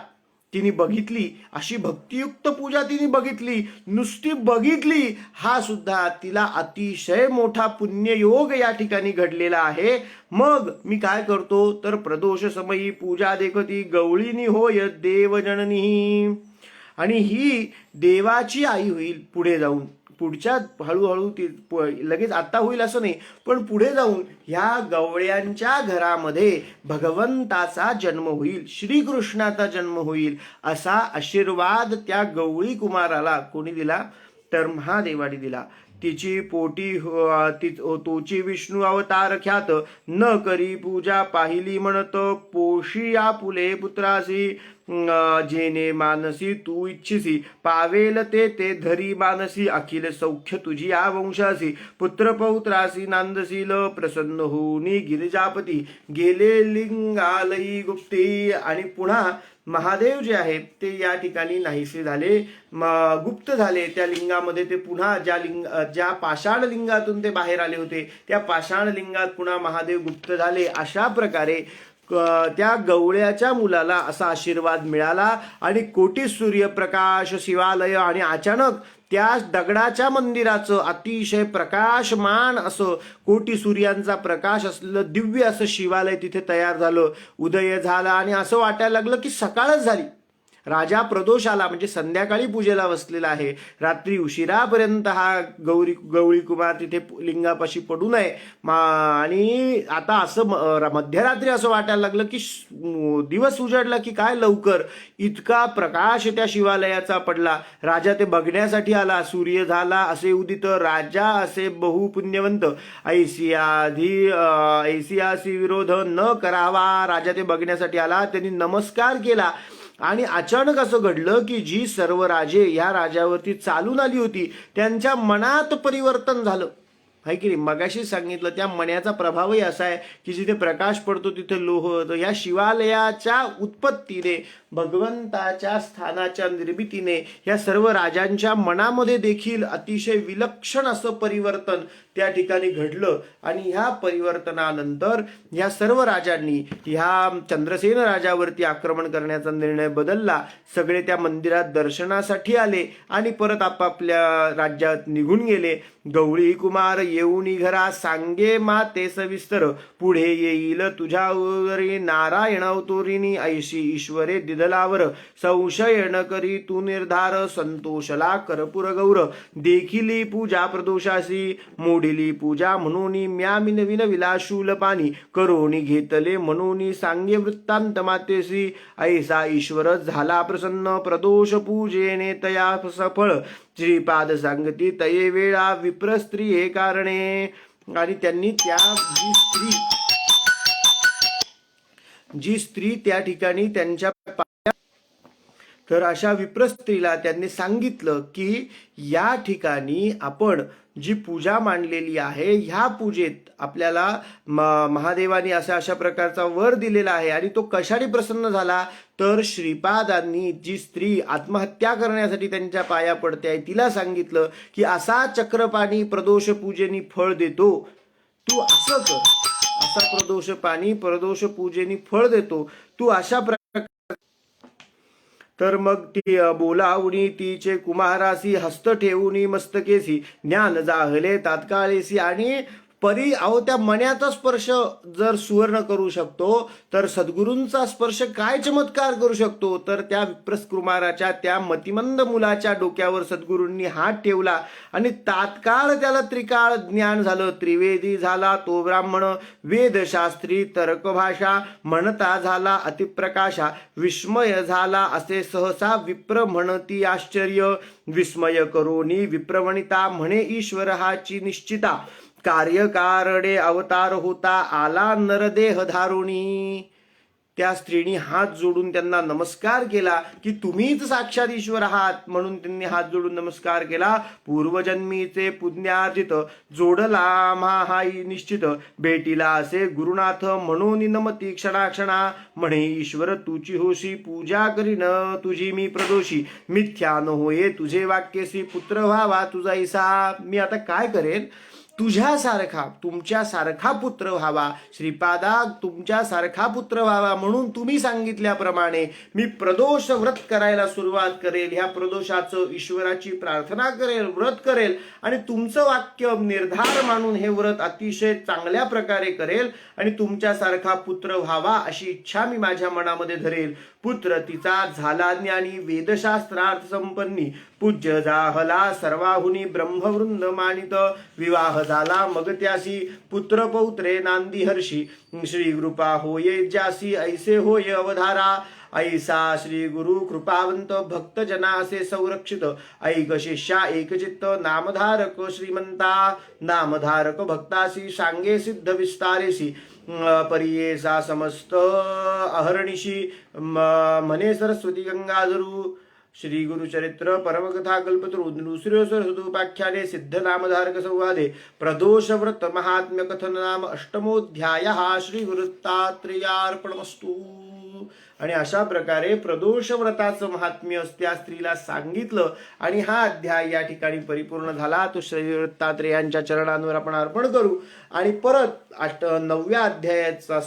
तिने बघितली, अशी भक्तियुक्त पूजा तिने बघितली. नुसती बघितली हा सुद्धा तिला अतिशय मोठा पुण्ययोग या ठिकाणी घडलेला आहे. मग मी काय करतो तर प्रदोष समयी पूजा देखती, गवळीनी होय देवजननी. आणि ही देवाची आई होईल पुढे जाऊन, पुढच्या हळूहळू ती लगेच आता होईल असं नाही, पण पुढे जाऊन ह्या गवळ्यांच्या घरामध्ये भगवंताचा जन्म होईल, श्रीकृष्णाचा जन्म होईल, असा आशीर्वाद त्या गवळी कुमाराला कोणी दिला तर महादेवाने दिला. तिची पोटी तोची विष्णू अवतार ख्यात, न करी पूजा पाहिली म्हणत पोशी आपुले पुत्रासी. जेने मानसी तू इच्छिसी, पावेल ते धरी मानसी. अखिल सौख्य तुझी या वंशासी, पुत्र पौत्रासी नांदशील. प्रसन्न होऊनी गिरिजापती, गेले लिंगालयी गुप्ती. आणि पुन्हा महादेव जे आहेत ते या ठिकाणी नाहीसे झाले, गुप्त झाले त्या लिंगामध्ये. ते पुन्हा ज्या पाषाण लिंगातून ते बाहेर आले होते त्या पाषाण लिंगात पुन्हा महादेव गुप्त झाले. अशा प्रकारे त्या गवळ्याच्या मुलाला असा आशीर्वाद मिळाला आणि कोटी सूर्यप्रकाश शिवालय. आणि अचानक त्या दगडाच्या मंदिराचं अतिशय प्रकाशमान असं कोटी सूर्यांचा प्रकाश असलेलं दिव्य असं शिवालय तिथे तयार झालं. उदय झाला आणि असं वाटायला लागलं की सकाळच झाली. राजा प्रदोष आला, म्हणजे संध्याकाळी पूजेला बसलेला आहे. रात्री उशिरापर्यंत हा गवळी कुमार तिथे लिंगापाशी पडू नये. आणि आता असं मध्यरात्री असं वाटायला लागलं की दिवस उजाडला की काय लवकर, इतका प्रकाश त्या शिवालयाचा पडला. राजा ते बघण्यासाठी आला. सूर्य झाला असे उदित, राजा असे बहुपुण्यवंत, ऐसियासी विरोध न करावा. राजा ते बघण्यासाठी आला, त्यांनी नमस्कार केला. आणि अचानक असं घडलं की जी सर्व राजे या राजावरती चालून आली होती त्यांच्या मनात परिवर्तन झालं. आहे की नाही, मगाशी सांगितलं त्या मण्याचा प्रभावही असा आहे की जिथे प्रकाश पडतो तिथे लोह. या शिवालयाच्या उत्पत्तीने भगवंताच्या स्थानाच्या निर्मितीने या सर्व राजांच्या मनामध्ये देखील अतिशय विलक्षण असं परिवर्तन त्या ठिकाणी घडलं. आणि ह्या परिवर्तनानंतर ह्या सर्व राजांनी ह्या चंद्रसेन राजावरती आक्रमण करण्याचा निर्णय बदलला. सगळे त्या मंदिरात दर्शनासाठी आले आणि परत आपापल्या राज्यात निघून गेले. गवळी कुमार येऊनी घरा सांगे माते सविस्तर, पुढे येईल तुझ्या उदरी नारायण अवतोरिणी, ऐशी ईश्वरे दिदलावर संशय न करी तू निर्धार, संतोषला कर्पूर गौर देखिली पूजा प्रदोषासी, मोडिली पूजा म्हणून म्या मिनविन विलाशूल पाणी, करोनी घेतले म्हणून सांगे वृत्तांत मातेसी, ऐसा ईश्वर झाला प्रसन्न प्रदोष पूजेने तया सफळ, श्रीपाद सांगती तये वेळा विप्र स्त्री हे कारणे. आणि त्यांनी त्या जी स्त्री त्या ठिकाणी त्यांच्या तर अशा विप्र स्त्रीला त्यांनी सांगितलं की या ठिकाणी आपण जी पूजा मांडलेली आहे ह्या पूजेत आपल्याला महादेवानी अशा प्रकारचा वर दिलेला आहे. आणि तो कशाने प्रसन्न झाला तर श्रीपादांनी जी स्त्री आत्महत्या करण्यासाठी त्यांच्या पाया पडते आहे तिला सांगितलं की असा चक्रपाणी प्रदोष पूजेनी फळ देतो, तू असं कर, असा प्रदोष पाणी प्रदोष पूजेनी फळ देतो, तू अशा तर मग ती बोलावणी तिचे कुमारासी, हस्त ठेवून मस्तकेसी, ज्ञान जाहले तात्काळेसी. आणि परी अहो त्या मण्याचा स्पर्श जर सुवर्ण करू शकतो तर सद्गुरूंचा स्पर्श काय चमत्कार करू शकतो. तर त्या विप्रकुमाराच्या त्या मतिमंद मुलाच्या डोक्यावर सद्गुरूंनी हात ठेवला आणि तात्काळ त्याला त्रिकाळ ज्ञान झालं. त्रिवेदी झाला तो ब्राह्मण, वेदशास्त्री तर्कभाषा, म्हणता झाला अतिप्रकाशा, विस्मय झाला असे सहसा विप्र म्हणती आश्चर्य, विस्मय करोनी विप्रवणिता म्हणे ईश्वर हाची निश्चिता, कार्यकारणे अवतार होता आला नरदेह धारुणी. त्या स्त्रीने हात जोडून त्यांना नमस्कार केला की तुम्हीच साक्षात ईश्वर आहात, म्हणून त्यांनी हात जोडून नमस्कार केला. पूर्वजन्मीचे पुण्यार्जित जोडला हाई निश्चित, भेटीला असे गुरुनाथ म्हणून नमती क्षणाक्षणा, म्हणे ईश्वर तुची होशी पूजा करीन तुझी मी प्रदोषी, मिथ्या न होये तुझे वाक्यसी, पुत्र व्हावा तुझा ईसा. मी आता काय करेन, तुझ्यासारखा तुमच्यासारखा पुत्र व्हावा, श्रीपादा तुमच्यासारखा पुत्र व्हावा म्हणून तुम्ही सांगितल्याप्रमाणे मी प्रदोष व्रत करायला सुरुवात करेल. ह्या प्रदोषाचं ईश्वराची प्रार्थना करेल, व्रत करेल आणि तुमचं वाक्य निर्धार मानून हे व्रत अतिशय चांगल्या प्रकारे करेल आणि तुमच्यासारखा पुत्र व्हावा अशी इच्छा मी माझ्या मनामध्ये धरेल. पुत्र तिचा झाला ज्ञानी वेदशास्त्रार्थ संपन्नी, पूज्य जाहला सर्वाहुनी ब्रह्मवृंद मानित, विवाह झाला मग त्यासी पुत्र पौत्रे नांदी हर्षी, श्री कृपा होये ज्यासी ऐसे होय अवधारा, ऐसा श्री गुरु कृपावंत भक्त जनासे संरक्षित, ऐक शिष्या एकचित्त नामधारक श्रीमंता, नामधारक भक्तासी सांगे सिद्ध विस्तारेसी, परियेसा समस्त अहर्निशी म्हणे सरस्वती गंगाधरू. श्री गुरुचरित्र परमकथा कल्पतरू दुसरे सरस्वतोपाख्याने सिद्ध नामधारक संवादे प्रदोष व्रत महात्म्य कथन नाम अष्टमोध्याय श्री गुरुदत्तात्रेयार्पणमस्तु. आणि अशा प्रकारे प्रदोष व्रताचं महात्म्य त्या स्त्रीला सांगितलं आणि हा अध्याय या ठिकाणी परिपूर्ण झाला. तो श्री दत्तात्रेयांच्या चरणांवर आपण अर्पण करू आणि परत 9व्या अध्यायाचा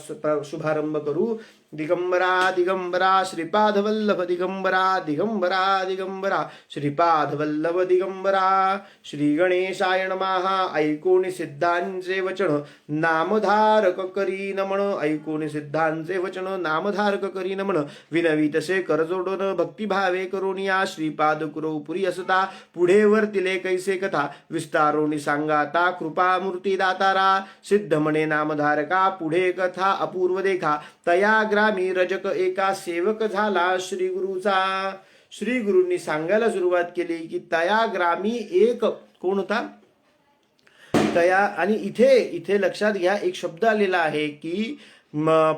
शुभारंभ करू. दिगंबरा दिगंबरा श्रीपाद वल्लभ दिगंबरा दिगंबरा दिगंबरा श्रीपाद वल्लभ दिगंबरा. श्री गणेशाय नमः. ऐकोनी सिद्धांचे वचन नामधारक करी नमन, ऐकोनी सिद्धांचे वचन नामधारक करी नमन, विनवी तसे करजोडून भक्तिभावे करोनिया, श्रीपाद कुरो पुरी असता पुढे वर्तिले कैसे कथा, विस्तारोनी सांगाता कृपामूर्ती दातारा, सिद्ध म्हणे नामधारका पुढे कथा अपूर्व देखा, तया ग्रामी रजक एका सेवक झाला श्री गुरुचा. श्री गुरूंनी सांगायला सुरुवात केली की तया ग्रामी एक कोण होता तया. आणि इथे लक्षात घ्या एक शब्द आलेला आहे की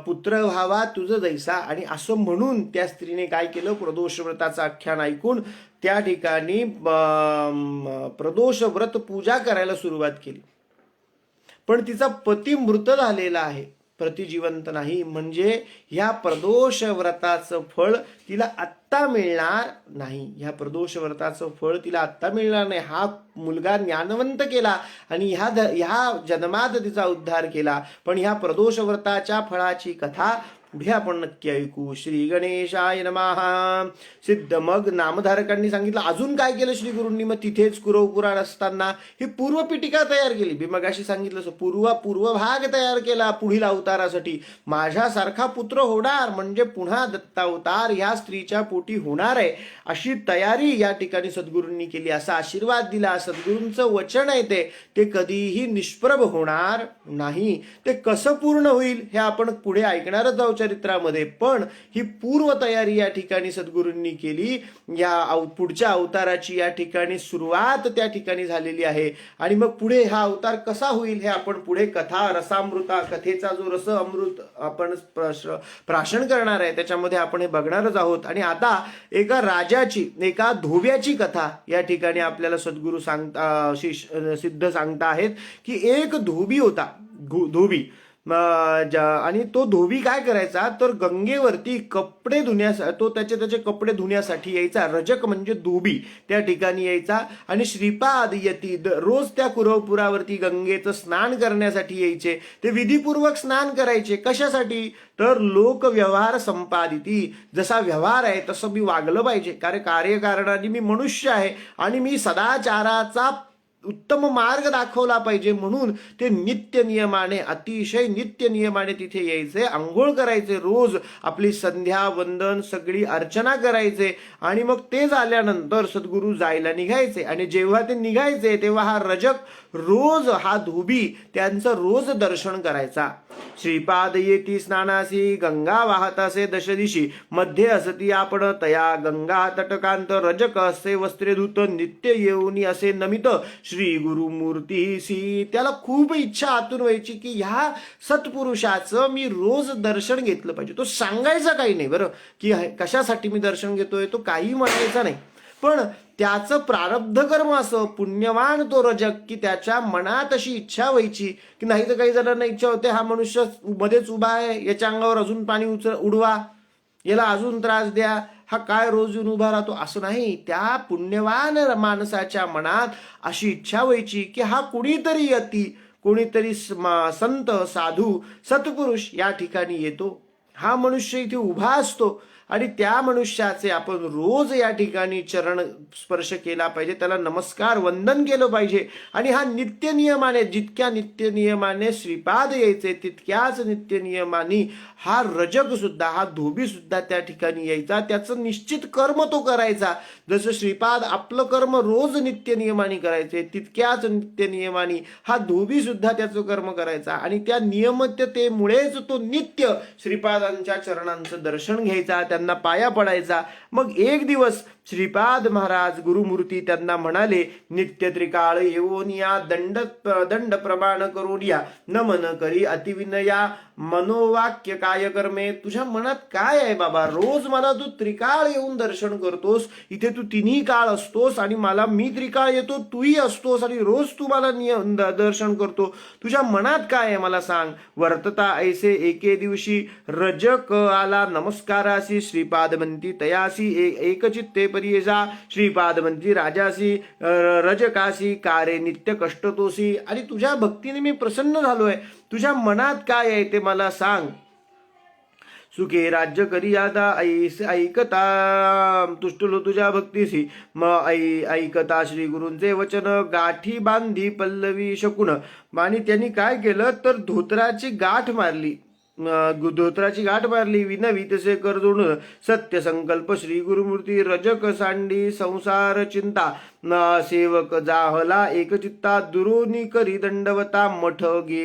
पुत्र व्हावा तुझं जैसा. आणि असं म्हणून त्या स्त्रीने काय केलं, प्रदोष व्रताचं आख्यान ऐकून त्या ठिकाणी प्रदोष व्रत पूजा करायला सुरुवात केली. पण तिचा पती मृत झालेला आहे. प्रतिजीवंत नाही. म्हणजे ह्या प्रदोष व्रताचं फळ तिला आत्ता मिळणार नाही. ह्या प्रदोष व्रताचं फळ तिला आत्ता मिळणार नाही. हा मुलगा ज्ञानवंत केला आणि ह्या जन्मात तिचा उद्धार केला, पण ह्या प्रदोष व्रताच्या फळाची कथा पुढे आपण नक्की ऐकू. श्री गणेशाय नमः. सिद्ध मग नामधारकांनी सांगितलं. अजून काय केलं श्री गुरूंनी? मग तिथेच कुरव पुराण असताना ही पूर्वपीठिका तयार केली. मी मगाशी सांगितलं पूर्वभाग तयार केला पुढील अवतारासाठी. माझ्यासारखा पुत्र होणार म्हणजे पुन्हा दत्तावतार ह्या स्त्रीच्या पोटी होणार आहे, अशी तयारी या ठिकाणी सद्गुरूंनी केली. असा आशीर्वाद दिला. सद्गुरूंचं वचन आहे ते कधीही निष्प्रभ होणार नाही. ते कसं पूर्ण होईल हे आपण पुढे ऐकणारच आहोत चरित्रामध्ये. पण ही पूर्व तयारी या ठिकाणी सद्गुरूंनी केली. या पुढच्या अवताराची या ठिकाणी सुरुवात त्या ठिकाणी झालेली आहे. आणि मग पुढे हा अवतार कसा होईल हे आपण पुढे कथा रसामृता, कथेचा जो रस अमृत आपण प्राशन करणार आहे त्याच्यामध्ये आपण हे बघणारच आहोत. आणि आता एका राजाची, एका धोब्याची कथा या ठिकाणी आपल्याला सद्गुरू सिद्ध सांगता आहेत की एक धोबी होता. धोबी आणि तो धोबी काय करायचा तर गंगेवरती कपडे धुण्यासाठी, तो त्याचे कपडे धुण्यासाठी यायचा. रजक म्हणजे धोबी त्या ठिकाणी यायचा. आणि श्रीपाद यती रोज त्या कुरवपुरावरती गंगेचं स्नान करण्यासाठी यायचे. ते विधीपूर्वक स्नान करायचे. कशासाठी तर लोक व्यवहार संपादिती, जसा व्यवहार आहे तसं मी वागलं पाहिजे, कारण कार्यकारणाने मी मनुष्य आहे आणि मी सदाचाराचा उत्तम मार्ग दाखवला पाहिजे, म्हणून ते नित्य नियमाने, अतिशय नित्य नियमाने तिथे यायचे. आंघोळ करायचे, रोज आपली संध्या वंदन सगळी अर्चना करायचे. आणि मग ते झाल्यानंतर सद्गुरू जायला निघायचे. आणि जेव्हा ते निघायचे तेव्हा हा रजक रोज, हा धोबी त्यांचं रोज दर्शन करायचा. श्रीपाद येती स्नानासी गंगा वाहत असे दशदिशी, मध्ये असती आपण तया गंगा तटकांत, रजक असे वस्त्रे धुत नित्य येऊनी असे नमित श्री गुरुमूर्तीसी. त्याला खूप इच्छा आतून व्हायची की ह्या सत्पुरुषाचं मी रोज दर्शन घेतलं पाहिजे. तो सांगायचा काही नाही बरं की कशासाठी मी दर्शन घेतोय, तो काही म्हणायचा नाही. पण त्याचं प्रारब्ध कर्म असं पुण्यवान तो रजक की त्याच्या मनात अशी इच्छा व्हायची की नाही तर काही जणांना इच्छा होते हा मनुष्य मध्येच उभा आहे, याच्या अंगावर अजून पाणी उडवा, याला अजून त्रास द्या, हा काय रोज येऊन उभा राहतो, असं नाही. त्या पुण्यवान माणसाच्या मनात अशी इच्छा व्हायची की हा कुणीतरी यती, कोणीतरी संत साधू सत्पुरुष या ठिकाणी येतो, हा मनुष्य इथे उभा असतो आणि त्या मनुष्याचे आपण रोज या ठिकाणी चरण स्पर्श केला पाहिजे, त्याला नमस्कार वंदन केलं पाहिजे. आणि हा नित्य नियमाने, जितक्या नित्य नियमाने श्रीपाद यायचे तितक्याच नित्य नियमाने हा रजक सुद्धा, हा धोबी सुद्धा त्या ठिकाणी यायचा. त्याचं निश्चित कर्म तो करायचा. जसं श्रीपाद आपलं कर्म रोज नित्य नियमाने करायचे तितक्याच नित्य नियमाने हा धोबी सुद्धा त्याचं कर्म करायचा. आणि त्या नियमिततेमुळेच तो नित्य श्रीपादांच्या चरणांचं दर्शन घ्यायचा, त्यांना पाया पडायचा. मग एक दिवस श्रीपाद महाराज गुरुमूर्ती त्यांना म्हणाले, नित्य त्रिकाळ येऊन या दंड प्रमाण करून या, नमन करी अतिविनया मनोवाक्य काय कर्मे. तुझ्या मनात काय आहे बाबा, रोज मला तू त्रिकाळ येऊन दर्शन करतोस, इथे तू तिन्ही काळ असतोस आणि मी त्रिकाळ येतो, तूही असतोस आणि रोज तू मला दर्शन करतो, तुझ्या मनात काय आहे मला सांग. वर्तता ऐसे एके दिवशी रजक आला नमस्कारासी, श्रीपाद म्हणती तयासी एकचित्ते परियेजा, श्रीपाद म्हणती राजासी रजकासी कारे नित्य कष्टतोसी. आणि तुझ्या भक्तीने मी प्रसन्न झालोय, तुझ्या मनात काय आहे ते मला सांग. सुखे राज्य करी आता ऐकता तुष्टलो तुझ्या भक्तीसी, ऐकता श्री गुरूंचे वचन गाठी बांधी पल्लवी शकून. आणि त्यांनी काय केलं तर धोत्राची गाठ मारली, विनवी तसे करजोड सत्य संकल्प श्री गुरुमूर्ती रजक सांडी संसार चिंता, सेवक जाहला एकचित्ता दुरोनी करी दंडवता,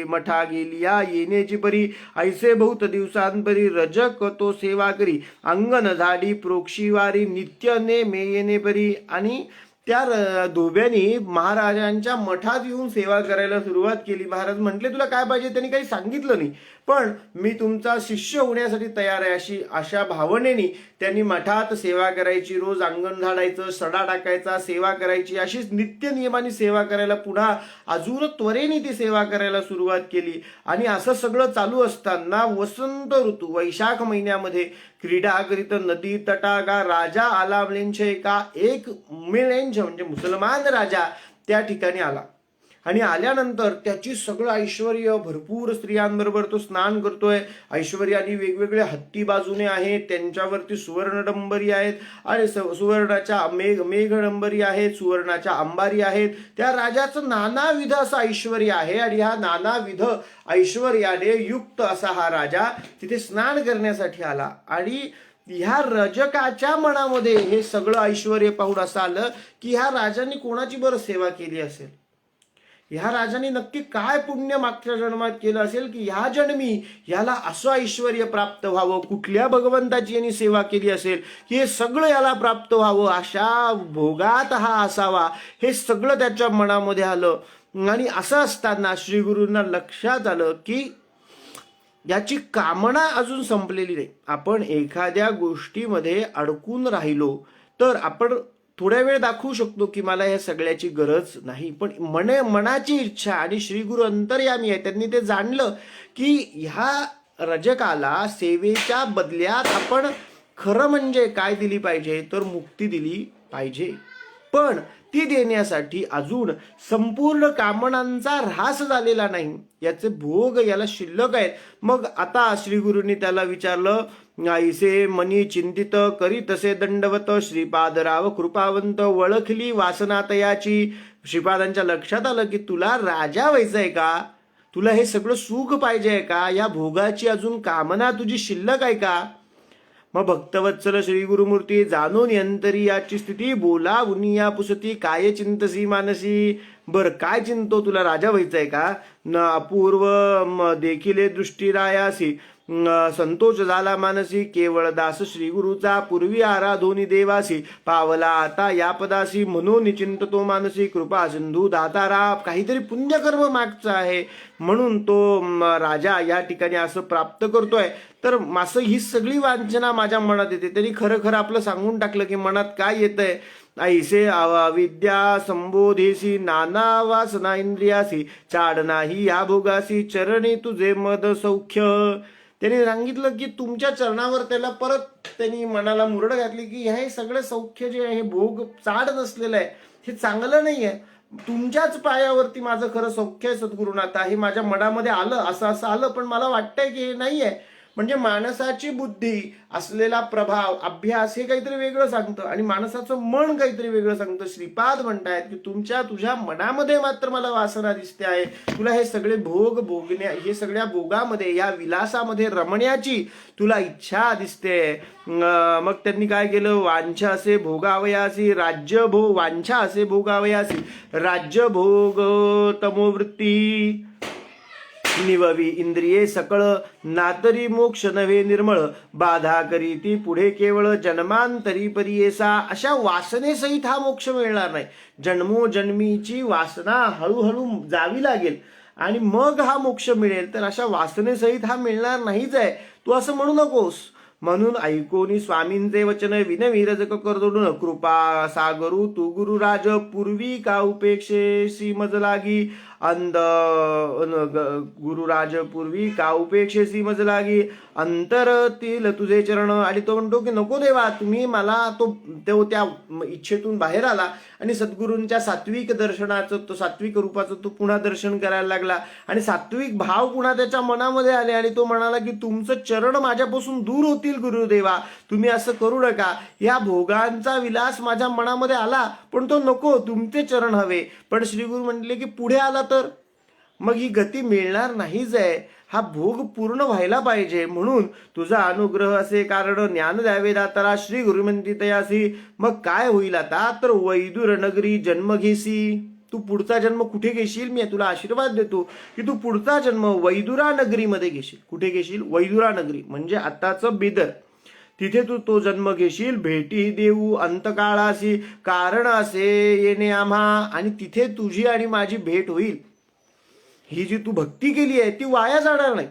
मठा गेलिया येण्याची परी, ऐसे बहुत दिवसांपरी रजक तो सेवा करी, अंगण झाडी प्रोक्षीवारी नित्य ने मेयेने परी. आणि त्या धोब्यानी महाराजांच्या मठात येऊन सेवा करायला सुरुवात केली. महाराज म्हटले तुला काय पाहिजे, त्यांनी काही सांगितलं नाही, पण मी तुमचा शिष्य होण्यासाठी तयार आहे अशा भावनेने त्यांनी मठात सेवा करायची, रोज अंगण झाडायचं, सडा टाकायचा, सेवा करायची, अशीच नित्य नियमाने सेवा करायला पुन्हा अजून त्वरेने ती सेवा करायला सुरुवात केली. आणि असं सगळं चालू असताना वसंत ऋतू वैशाख महिन्यामध्ये क्रीडा करीत नदी तटागा राजा आला मिळेंचे का एक मिळेंच म्हणजे मुसलमान राजा त्या ठिकाणी आला. आणि आल्यानंतर त्याची सगळं ऐश्वर भरपूर स्त्रियांबरोबर तो स्नान करतोय. ऐश्वर्याने वेगवेगळे हत्ती बाजूने आहेत, त्यांच्यावरती सुवर्णडंबरी आहेत आणि सुवर्णाच्या मेघडंबरी आहेत, सुवर्णाच्या अंबारी आहेत. त्या राजाचं नानाविध असं ऐश्वर आहे आणि ह्या नानाविध ऐश्वर्याने युक्त असा हा राजा तिथे स्नान करण्यासाठी आला. आणि ह्या रजकाच्या मनामध्ये हे सगळं ऐश्वर पाहून असं आलं की ह्या राजाने कोणाची बरं सेवा केली असेल, ह्या राजाने नक्की काय पुण्य मागच्या जन्मात केलं असेल की ह्या जन्मी याला असं ऐश्वर प्राप्त व्हावं, कुठल्या भगवंताची यांनी सेवा केली असेल की हे सगळं याला प्राप्त व्हावं, अशा भोगात हा असावा, हे सगळं त्याच्या मनामध्ये आलं. आणि असं असताना श्री गुरूंना लक्षात आलं की याची कामना अजून संपलेली नाही. आपण एखाद्या गोष्टीमध्ये अडकून राहिलो तर आपण थोड्या वेळ दाखवू शकतो की मला या सगळ्याची गरज नाही, पण मनाची इच्छा आणि श्री गुरु अंतर्यामी आहे, त्यांनी ते जाणलं की ह्या रजकाला सेवेच्या बदल्यात आपण खरं म्हणजे काय दिली पाहिजे तर मुक्ती दिली पाहिजे. पण ती देण्यासाठी अजून संपूर्ण कामनांचा ऱ्हास झालेला नाही, याचे भोग याला शिल्लक आहेत. मग आता श्री गुरुंनी त्याला विचारलं, ऐसे मनी चिंतित करी तसे दंडवत श्रीपादराव कृपावंत वळखली वासना तयाची. श्रीपादांच्या लक्षात आलं की तुला राजा व्हायचंय का, तुला हे सगळं सुख पाहिजे का, या भोगाची अजून कामना तुझी शिल्लक आहे का. मग भक्तवत्सल श्री गुरुमूर्ती जाणून यंतरी याची स्थिती बोला उनिया पुसती काय चिंतसी मानसी. बर काय चिंतो, तुला राजा व्हायचंय का, न अपूर्व देखील दृष्टी रायासी संतोष झाला मानसी. केवळ दास श्री गुरुचा पूर्वी आराधोनी देवासी पावला आता या पदासी म्हणून चिंततो मानसी. कृपा सिंधू दातारा, काहीतरी पुण्यकर्म मागचं आहे म्हणून तो राजा या ठिकाणी असं प्राप्त करतोय. तर असं ही सगळी वांछना माझ्या मनात येते. त्यांनी खरं खरं आपलं सांगून टाकलं की मनात काय येतंय. ऐसे विद्या संबोधेसी नाना वासना इंद्रियासी चाड नाही या भोगासी चरणी तुझे मद सौख्य. त्यांनी सांगितलं की तुमच्या चरणावर त्याला परत त्यांनी मनाला मुरड घातली की हे सगळं सौख्य जे आहे हे भोग चाड नसलेलं आहे, हे चांगलं नाही आहे. तुमच्याच पायावरती माझं खरं सौख्य आहे सद्गुरुनाथ, हे माझ्या मनामध्ये आलं, असं आलं, पण मला वाटतंय की हे नाही आहे. म्हणजे माणसाची बुद्धी असलेला प्रभाव अभ्यास हे काहीतरी वेगळं सांगतं आणि माणसाचं मन काहीतरी वेगळं सांगतं. श्रीपाद म्हणतायत की तुझ्या मनामध्ये मात्र मला वासना दिसते आहे, तुला हे सगळे भोग भोगण्या, हे सगळ्या भोगामध्ये या विलासामध्ये रमण्याची तुला इच्छा दिसते. मग त्यांनी काय केलं, वांछा असे भोगावयासी राज्य वांछा असे भोगावयासी राज्य भोग तमोवृत्ती निववी इंद्रिये सकळ नातरी मोक्ष नव्हे निर्मळ बाधा करी ती पुढे केवळ जन्मांतरी परियेसा. अशा वासनेसहित हा मोक्ष मिळणार नाही. जन्मोजन्मीची वासना हळूहळू जावी लागेल आणि मग हा मोक्ष मिळेल. तर अशा वासनेसहित हा मिळणार नाहीच आहे, तू असं म्हणू नकोस. म्हणून ऐकोनी स्वामींचे वचन विनवी रजक करदोडून कृपा सागरू तू गुरुराज पूर्वी का उपेक्षेसी मज लागी अंध गुरुराज पूर्वी का उपेक्षेसी मज लागी अंतरतील तुझे चरण. आणि तो म्हणतो की नको देवा, तुम्ही मला तो त्या इच्छेतून बाहेर आला आणि सद्गुरूंच्या सात्विक दर्शनाचं, तो सात्विक रूपाचं तो पुन्हा दर्शन करायला लागला आणि सात्विक भाव पुन्हा त्याच्या मनामध्ये आले आणि तो म्हणाला की तुमचं चरण माझ्यापासून दूर होतील गुरुदेवा, तुम्ही असं करू नका. या भोगांचा विलास माझ्या मनामध्ये आला पण तो नको, तुमचे चरण हवे. पण श्री गुरु म्हणले की पुढे आला तर मग ही गती मिळणार नाहीच आहे, हा भोग पूर्ण व्हायला पाहिजे. म्हणून तुझा अनुग्रह असे कारण ज्ञान द्यावे दातारा श्री गुरुमंती तयासी. मग काय होईल आता तर वैदुर नगरी जन्म घेसी. तू पुढचा जन्म कुठे घेशील, मी तुला आशीर्वाद देतो की तू पुढचा जन्म वैदुरा नगरीमध्ये घेशील. कुठे घेशील, वैदुरा नगरी म्हणजे आताचं बिदर. तिथे तू तो जन्म घेशील. भेटी देऊ अंतकाळासी कारण असे येणे आम्हा. आणि तिथे तुझी आणि माझी भेट होईल. ही जी तू भक्ती केली आहे ती वाया जाणार नाही.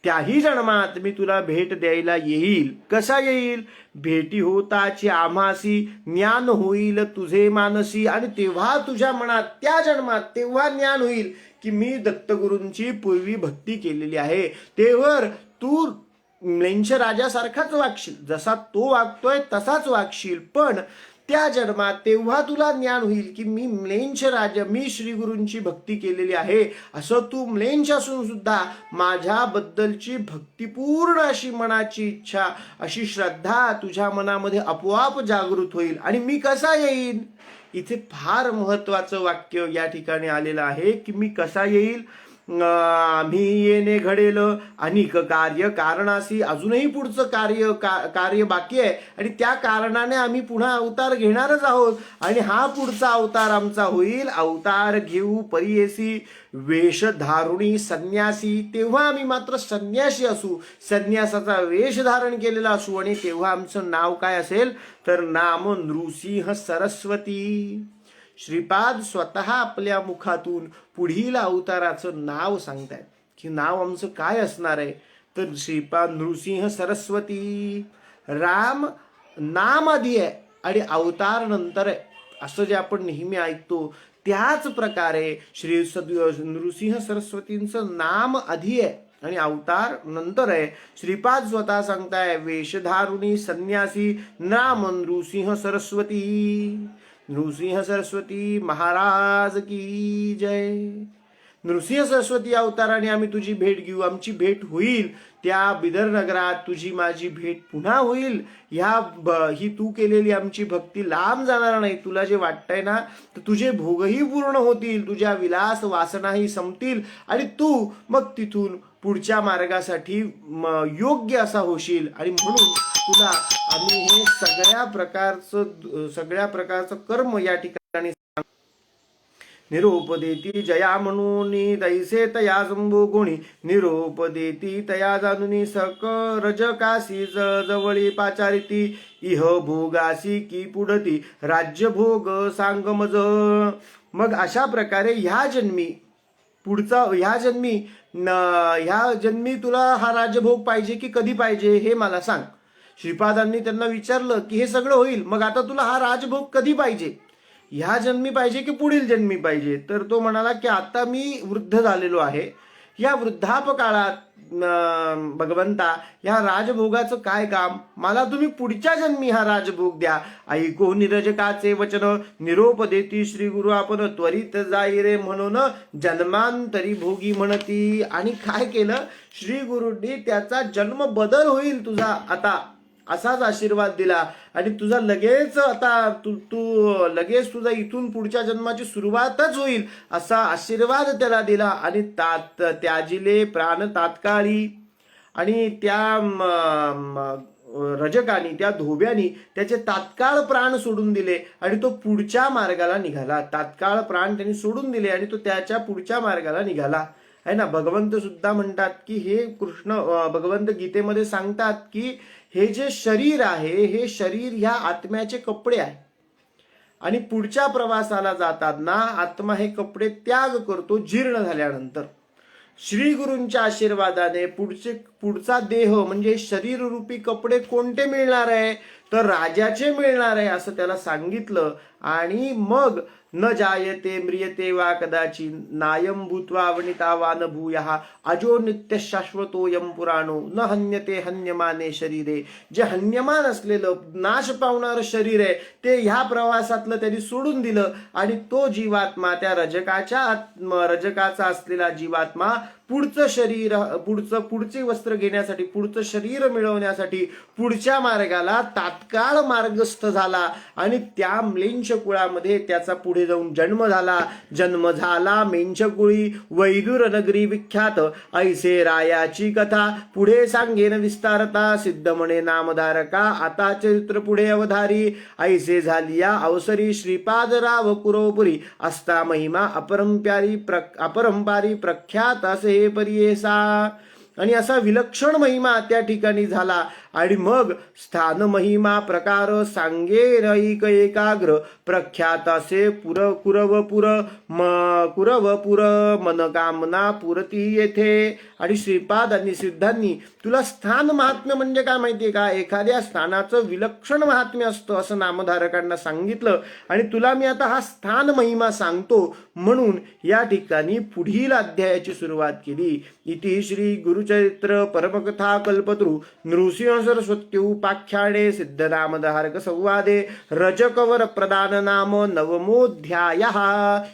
त्याही जन्मात मी तुला भेट द्यायला येईल. कसा येईल? भेटी होताची आम्हासी ज्ञान होईल तुझे मानसी. आणि तेव्हा तुझ्या मनात त्या जन्मात तेव्हा ज्ञान होईल की मी दत्तगुरूंची पूर्वी भक्ती केलेली आहे. तेव्हा तू म्लेंछ राजासारखाच वागशील. जसा तो वागतोय तसाच वागशील. पण त्या जन्मात तेव्हा तुला ज्ञान होईल की मी म्लेंछ राजा, मी श्री गुरूंची भक्ती केलेली आहे. असं तू म्लेंछ असून सुद्धा माझ्याबद्दलची भक्तिपूर्ण अशी मनाची इच्छा, अशी श्रद्धा तुझ्या मनामध्ये आपोआप जागृत होईल. आणि मी कसा येईन? इथे फार महत्वाचं वाक्य या ठिकाणी आलेलं आहे की मी कसा येईल. आम्ही येणे घडेल अनेक कार्य कारणासी. अजूनही पुढचं कार्य बाकी आहे आणि त्या कारणाने आम्ही पुन्हा अवतार घेणारच आहोत. आणि हा पुढचा अवतार आमचा होईल अवतार घेऊ परियेसी वेश धारुणी संन्यासी. तेव्हा आम्ही मात्र संन्यासी असू, संन्यासाचा वेश धारण केलेला असू. आणि तेव्हा आमचं नाव काय असेल तर नाम नृसिंह सरस्वती. श्रीपाद स्वतः आपल्या मुखातून पुढील अवताराचं नाव सांगतायत की नाव आमचं काय असणार आहे तर श्रीपाद नृसिंह सरस्वती. राम नाम आधी आहे आणि अवतार नंतर आहे असं जे आपण नेहमी ऐकतो त्याच प्रकारे श्री नृसिंह सरस्वतींचं नाम आधी आहे आणि अवतार नंतर आहे. श्रीपाद स्वतः सांगताय वेशधारुणी संन्यासी नाम नृसिंह सरस्वती. नृसिंह सरस्वती महाराज की जय. नृसिंह सरस्वती अवताराने आम्ही तुझी भेट घेऊ. आमची भेट होईल त्या बिदर नगरात. तुझी माझी भेट पुन्हा होईल. ही तू केलेली आमची भक्ती लांब जाणार नाही. तुला जे वाटतंय ना तर तुझे भोगही पूर्ण होतील, तुझ्या विलास वासनाही संपतील आणि तू मग तिथून पुढच्या मार्गासाठी योग्य असा होशील. आणि म्हणून तुला आम्ही हे सगळ्या प्रकारचं कर्म या ठिकाणी निरोप देती जया म्हणून दैसे तया जंबो गुणी. निरोप देती तया जाणुनी सक रजकासी जवळी पाचारिती. इह भोगासी की पुढती राज्य भोग सांग मज. मग अशा प्रकारे ह्या जन्मी तुला हा राज्यभोग पाहिजे की कधी पाहिजे हे मला सांग. श्रीपादांनी त्यांना विचारलं की हे सगळं होईल, मग आता तुला हा राजभोग कधी पाहिजे? ह्या जन्मी पाहिजे की पुढील जन्मी पाहिजे? तर तो म्हणाला की आता मी वृद्ध झालेलो आहे. या वृद्धापकाळात भगवंता ह्या राजभोगाचं काय काम? मला तुम्ही पुढच्या जन्मी हा राजभोग द्या. ऐको निरजकाचे वचन निरोप देती श्री गुरु आपण त्वरित जाई रे म्हणून जन्मांतरी भोगी म्हणती. आणि काय केलं श्री गुरुंनी त्याचा जन्म बदल होईल तुझा आता असाच आशीर्वाद दिला. आणि तुझा लगेच आता तू लगेच तुझा इथून पुढच्या जन्माची सुरुवातच होईल असा आशीर्वाद त्याला दिला. आणि त्याजिले प्राण तात्काळी. आणि त्या रजकानी त्या धोब्यानी त्याचे तात्काळ प्राण सोडून दिले आणि तो पुढच्या मार्गाला निघाला. तात्काळ प्राण त्यांनी सोडून दिले आणि तो त्याच्या पुढच्या मार्गाला निघाला आहे ना. भगवंत सुद्धा म्हणतात की हे भगवंत गीतेमध्ये सांगतात की हे जे शरीर आहे हे शरीर ह्या आत्म्याचे कपडे आहे. आणि पुढच्या प्रवासाला जाताना आत्मा हे कपडे त्याग करतो जीर्ण झाल्यानंतर. श्री गुरूंच्या आशीर्वादाने पुढचा देह म्हणजे शरीर रूपी कपडे कोणते मिळणार आहे तर राजाचे मिळणार आहे असं त्याला सांगितलं. आणि मग न जायते म्रियते वा कदाचित नायम भूत्वा वनिता वा न भूयः अजो नित्य शाश्वतोयम पुराणो न हन्यते हन्यमाने शरीरे. जे हन्यमान असलेलं नाश पावणारं शरीर आहे ते ह्या प्रवासातलं त्यांनी सोडून दिलं. आणि तो जीवात्मा त्या रजकाचा असलेला जीवात्मा पुढचे वस्त्र घेण्यासाठी पुढचं शरीर मिळवण्यासाठी पुढच्या मार्गाला तात्काळ मार्गस्थ झाला. आणि त्या म्लेंछ कुळामध्ये त्याचा पुढे जाऊन जन्म झाला मेंछकुळी वैदुर नगरी विख्यात. ऐसे रायाची कथा पुढे सांगेन विस्तारता. सिद्ध म्हणे नामधारका आता चरित्र पुढे अवधारी. ऐसे झालिया अवसरी श्रीपाद राव कुरोपुरी. असता महिमा अपरंपारी प्रख्यात असे परियेसा. आणि असा विलक्षण महिमा त्या ठिकाणी झाला. आणि मग स्थान महिमा प्रकार सांगे ऐक एकाग्र प्रख्यात असे कुरवपुर मनकामना पुरती येथे. आणि श्रीपाद आणि सिद्धांनी तुला स्थान महात्म्य म्हणजे काय माहितीये का, एखाद्या स्थानाचं विलक्षण महात्म्य असतं असं नामधारकांना सांगितलं. आणि तुला मी आता हा स्थान महिमा सांगतो म्हणून या ठिकाणी पुढील अध्यायाची सुरुवात केली. इति श्री गुरुचरित्र परमकथा कल्पतरू नृसिंह सरस्वती उपाख्याने सिद्धनामधारक संवादे रजकवर प्रदान नाम नवमोध्याय.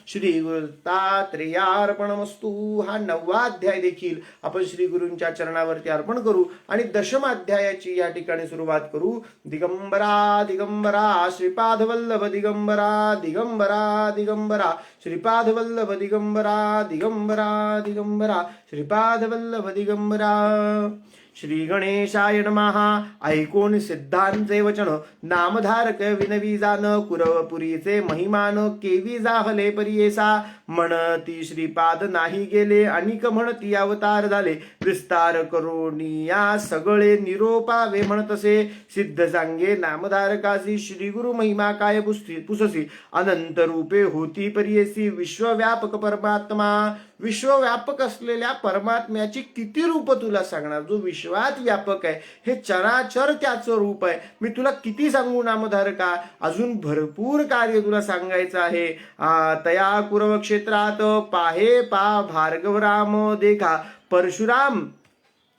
श्री गुरुदत्तात्रेयार्पणमस्तु. हा 9वा अध्याय देखील आपण श्री गुरूंच्या चरणावरती अर्पण करू आणि दशमाध्यायाची या ठिकाणी सुरुवात करू. दिगंबरा दिगंबरा श्रीपाद वल्लभ दिगंबरा दिगंबरा दिगंबरा श्रीपाद वल्लभ दिगंबरा दिगंबरा दिगंबरा श्रीपाद वल्लभ दिगंबरा. श्री गणेशाय नमः. ऐकून सिद्धांचे वचन नामधारक विनवी जान कुरवपुरीचे महिमान केवी जाहले परियेसा. म्हणती श्रीपाद नाही गेले अनिक म्हणती अवतार झाले विस्तार करोनिया सगळे निरोपावे म्हणतसे. सिद्ध सांगे नामधारकासी श्री गुरु महिमा काय पुससी अनंत रूपे होती परियेसी. विश्वव्यापक परमात्मा विश्वव्यापक असलेल्या परमात्म्याची किती रूप तुला सांगणार. जो विश्वात व्यापक आहे हे चराचर त्याचं रूप आहे. मी तुला किती सांगू नामधारका, अजून भरपूर कार्य तुला सांगायचं आहे. तया कुरव क्षेत्रात पाहे पा भार्गवराम देखा परशुराम.